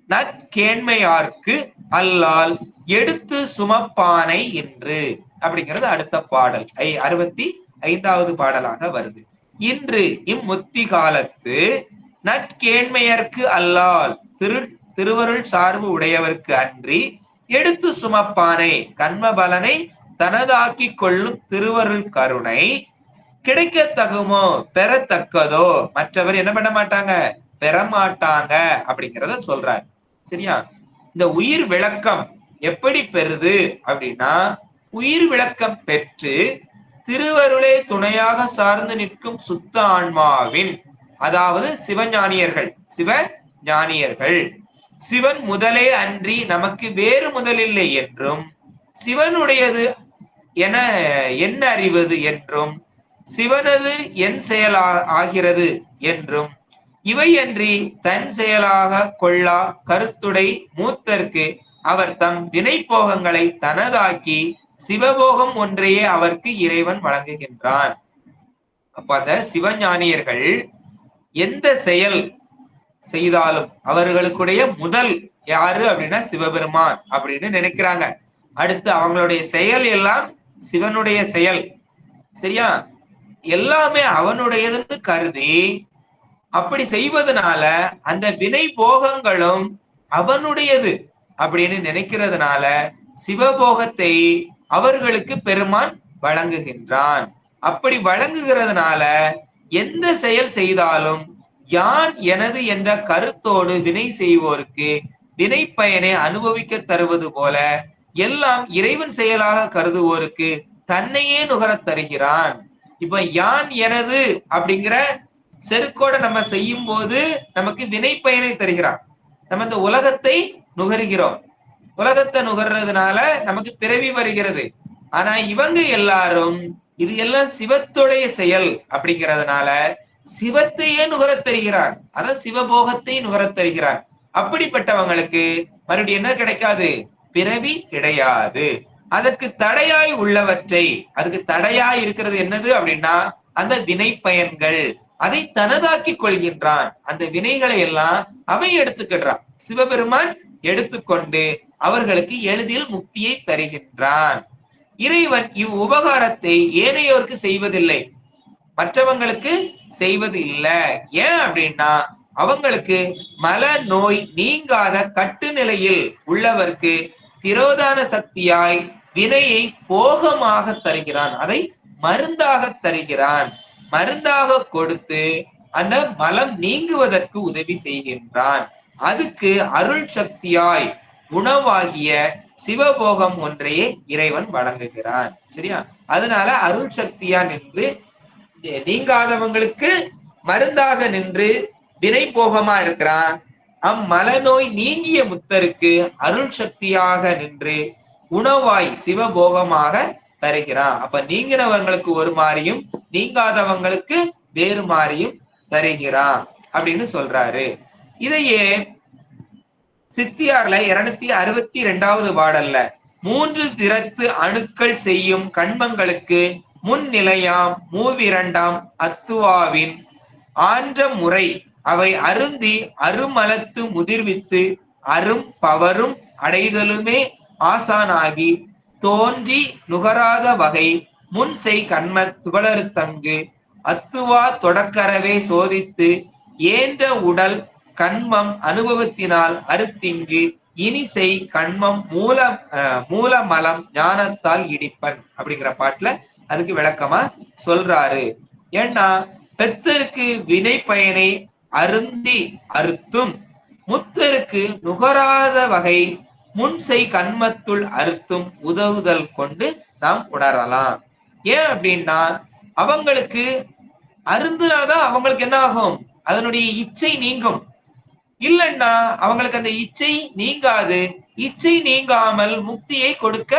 நற்கேண்மையார்க்கு அல்லால் எடுத்து சுமப்பானை என்று அப்படிங்கிறது அடுத்த பாடல் 65வது பாடலாக வருது. இன்று இம்முத்தி காலத்து நற்கேண்மையர்க்கு அல்லால் திருவருள் சார்பு உடையவர்க்கு அன்றி எடுத்து சுமப்பானை கண்ம பலனை தனதாக்கி கொள்ளும் திருவருள் கருணை கிடைக்க தகுமோ பெறத்தக்கதோ மற்றவர் என்ன பண்ண மாட்டாங்க, பெறமாட்டாங்க அப்படிங்கிறத சொல்றாரு. சரியா? இந்த உயிர் விளக்கம் எப்படி பெறுது அப்படின்னா, உயிர் விளக்கம் பெற்று திருவருளே துணையாக சார்ந்து நிற்கும் சுத்த ஆன்மாவின், அதாவது சிவஞானியர்கள், சிவன் முதலே அன்றி நமக்கு வேறு முதலில்லை என்றும், சிவனுடையது என என்ன அறிவது என்றும், சிவனது என் செயல் ஆகிறது என்றும், இவையன்றி தன் செயலாக கொள்ளா கருத்துடை மூத்தற்கு அவர் தம் வினை போகங்களை தனதாக்கி சிவபோகம் ஒன்றையே அவருக்கு இறைவன் வழங்குகின்றான். அப்ப அந்த சிவஞானியர்கள் எந்த செயல் செய்தாலும் அவர்களுக்குடைய முதல் யாரு அப்படின்னா சிவபெருமான் அப்படின்னு நினைக்கிறாங்க. அடுத்து அவங்களுடைய செயல் எல்லாம் சிவனுடைய செயல். சரியா? எல்லாமே அவனுடையதுன்னு கருதி அப்படி செய்வதனால அந்த வினை போகங்களும் அவனுடையது அப்படின்னு நினைக்கிறதுனால சிவபோகத்தை அவர்களுக்கு பெருமான் வழங்குகின்றான். அப்படி வழங்குகிறதுனால எந்த செயல் செய்தாலும் யான் எனது என்ற கருத்தோடு வினை செய்வோருக்கு வினை பயனை அனுபவிக்க தருவது போல எல்லாம் இறைவன் செயலாக கருதுவோருக்கு தன்னையே நுகரத் தருகிறான். இப்ப யான் எனது அப்படிங்கிற செருக்கோட நம்ம செய்யும் போது நமக்கு வினை பயனை தருகிறான். நம்ம இந்த உலகத்தை நுகர்கிறோம். உலகத்தை நுகர்றதுனால நமக்கு பிறவி வருகிறது. ஆனா இவங்க எல்லாரும் இது எல்லாம் சிவத்துடைய செயல் அப்படிங்கிறதுனால சிவத்தையே நுகரத் தருகிறான். அதான் சிவபோகத்தை நுகரத் தருகிறான். அப்படிப்பட்டவங்களுக்கு மறுபடியும் என்ன கிடைக்காது? பிறவி கிடையாது. அதற்கு தடையாய் உள்ளவற்றை, அதுக்கு தடையாய் இருக்கிறது என்னது அப்படின்னா அந்த வினை பயன்கள், அதை தனதாக்கி கொள்கின்றான். அந்த வினைகளை எல்லாம் அவன் எடுத்துக்கின்றான். சிவபெருமான் எடுத்துக்கொண்டு அவர்களுக்கு எளிதில் முக்தியை தருகின்றான். இறைவன் இவ் உபகாரத்தை ஏனையோருக்கு செய்வதில்லை, மற்றவங்களுக்கு செய்வது இல்லை. ஏன் அப்படின்னா அவங்களுக்கு மல நோய் நீங்காத கட்டு நிலையில் உள்ளவர்க்கு திரோதான சக்தியாய் வினையை போகமாக தருகிறான், அதை மருந்தாக தருகிறான். மருந்தாக கொடுத்து அந்த மலம் நீங்குவதற்கு உதவி செய்கின்றான். அதுக்கு அருள் சக்தியாய் உணவாகிய சிவபோகம் ஒன்றையே இறைவன் வழங்குகிறான். சரியா? அதனால அருள் சக்தியா நின்று நீங்காதவங்களுக்கு மருந்தாக நின்று வினை போகமா இருக்கிறான். அம்மலநோய் நீங்கிய முத்தருக்கு அருள் சக்தியாக நின்று உணவாய் சிவபோகமாக தருகிறான். அப்ப நீங்கினவங்களுக்கு ஒரு மாதிரியும் நீங்காதவங்களுக்கு வேறு மாதிரியும் தருகிறான் அப்படின்னு சொல்றாரு. இதையே சித்தியார்ல 262வது பாடல்ல 3 திறத்து அணுக்கள் செய்யும் கண்மங்களுக்கு முன்னிலையாம் மூவிரண்டாம் அத்துவாவின் ஆன்ற முறை அவை அருந்தி அருமலத்து முதிர்வித்து அரும் பவரும் அடைதலுமே ஆசானாகி தோன்றி நுகராத வகை முன் செய் கண்ம துகளறு தங்கு அத்துவா தொடக்கரவே சோதித்து ஏன்ற உடல் கண்மம் அனுபவத்தினால் அறுத்திங்கு இனி செய் கண்மம் மூல மலம் ஞானத்தால் இடிப்பன் அப்படிங்கிற பாட்டுல அதுக்கு விளக்கமா சொல்றாரு. ஏன்னா பெத்தருக்கு வினை பயனை அருந்தி அறுத்தும் முத்தருக்கு நுகராத வகை முன்செய் கண்மத்துள் அறுத்தும் உதவுதல் கொண்டு நாம் உணரலாம். ஏன் அப்படின்னா அவங்களுக்கு அருந்துனாதான் அவங்களுக்கு என்ன ஆகும், அதனுடைய இச்சை நீங்கும். இல்லைன்னா அவங்களுக்கு அந்த இச்சை நீங்காது. இச்சை நீங்காமல் முக்தியை கொடுக்க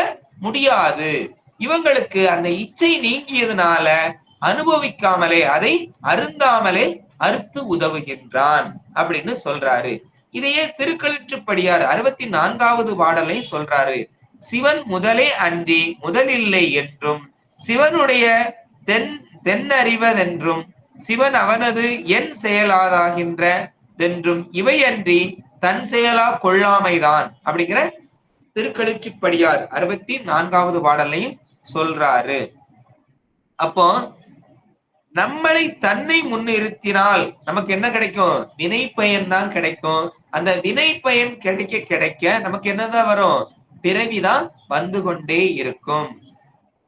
முடியாது. இவங்களுக்கு அந்த இச்சை நீங்கியதுனால அனுபவிக்காமலே அதை அருந்தாமலே அறுத்து உதவுகின்றான் அப்படின்னு சொல்றாரு. இதையே திருக்களிற்றுப்படியார் 64வது பாடலை சொல்றாரு. சிவன் முதலே அன்றி முதலில்லை என்றும் சிவனுடைய தென்னறிவதென்றும் சிவன் அவனது என் செயலாதாகின்ற தென்றும் இவை அன்றி தன் செயலா கொள்ளாமைதான் அப்படிங்கிற திருக்களிற்றுப்படியார் 64வது பாடலையும் சொல்றாரு. அப்போ நம்மளை தன்னை முன்னிறுத்தினால் நமக்கு என்ன கிடைக்கும்? வினை பயன் தான் கிடைக்கும். அந்த வினை பயன் கிடைக்க கிடைக்க நமக்கு என்னதான் வரும்? பிறவிதான் வந்து கொண்டே இருக்கும்.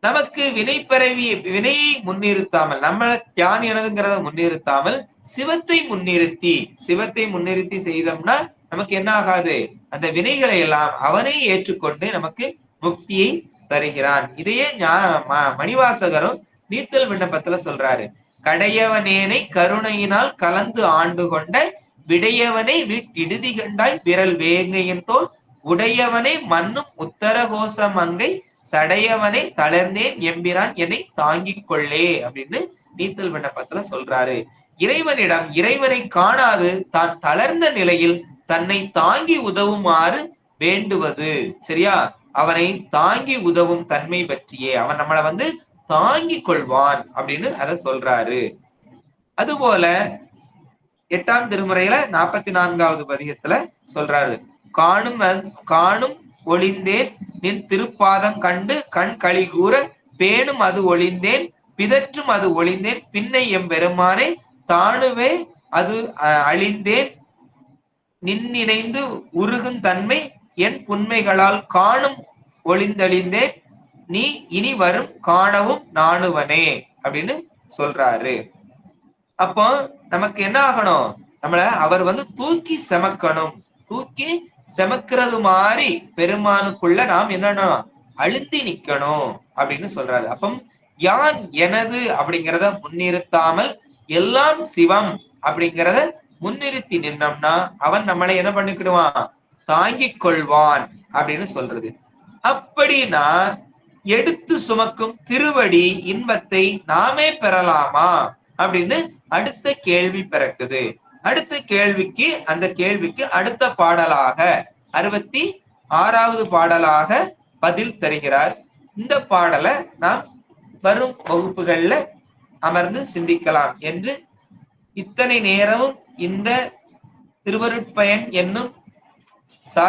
நமக்கு வினையை முன்னிறுத்தாமல், நம்ம தியானம் எனதுங்கிறத முன்னிறுத்தாமல் சிவத்தை முன்னிறுத்தி செய்தோம்னா நமக்கு என்ன ஆகாது? அந்த வினைகளை எல்லாம் அவனே ஏற்றுக்கொண்டு நமக்கு முக்தியை தருகிறான். இதையே மணிவாசகரும் நீத்தல் விண்ணப்பத்துல சொல்றாரு. கடையவனேனை கருணையினால் கலந்து ஆண்டு கொண்ட விடையவனை வீட்டிடுதி கண்டாய் விரல் வேங்கையின் தோல் உடையவனை மண்ணும் உத்தரகோச மங்கை சடையவனை தளர்ந்தேன் எம்பிரான் என்னை தாங்கிக் கொள்ளே அப்படின்னு நீத்தல் விண்ணப்பத்துல சொல்றாரு. இறைவனிடம் இறைவனை காணாது தான் தளர்ந்த நிலையில் தன்னை தாங்கி உதவுமாறு வேண்டுவது. சரியா? அவனை தாங்கி உதவும் தன்மை பற்றியே அவன் நம்மளை தாங்கி கொள்வான் அப்படின்னு அதை சொல்றாரு. அதுபோல 8ஆம் திருமுறையில 44வது பதிகத்துல சொல்றாரு. காணும் ஒளிந்தேன் நின் திருப்பாதம் கண்டு கண் களி கூற பேணும் அது ஒளிந்தேன் பிதற்றும் அது ஒளிந்தேன் பின்னை எம்பெருமானை தானுவே அது அழிந்தேன் நின்னிணைந்து உருகும் தன்மை என் புன்மைகளால் காணும் ஒளிந்தழிந்தேன் நீ இனி வரும் காணவும் நாணுவனே அப்படின்னு சொல்றாரு. அப்போ நமக்கு என்ன ஆகணும்? நம்மள அவர் தூக்கி செமக்கணும். தூக்கி செமக்கிறது மாதிரி பெருமானுக்குள்ள நாம் என்னன்னா அழுத்தி நிக்கணும் அப்படின்னு சொல்றாரு. அப்ப யான் எனது அப்படிங்கிறத முன்னிறுத்தாமல் எல்லாம் சிவம் அப்படிங்கிறத முன்னிறுத்தி நின்னோம்னா அவன் நம்மளை என்ன பண்ணிக்கிடுவான்? தாங்கிக் கொள்வான் அப்படின்னு சொல்றது. அப்படின்னா எடுத்து சுமக்கும் திருவடி இன்பத்தை நாமே பெறலாமா அப்படின்னு அடுத்த கேள்வி பிறக்குது. அடுத்த கேள்விக்கு அந்த கேள்விக்கு அடுத்த பாடலாக 66வது பாடலாக பதில் தருகிறார். இந்த பாடலை நாம் வரும் வகுப்புகள்ல அமர்ந்து சிந்திக்கலாம் என்று இத்தனை நேரமும் இந்த திருவருட்பயன் என்னும்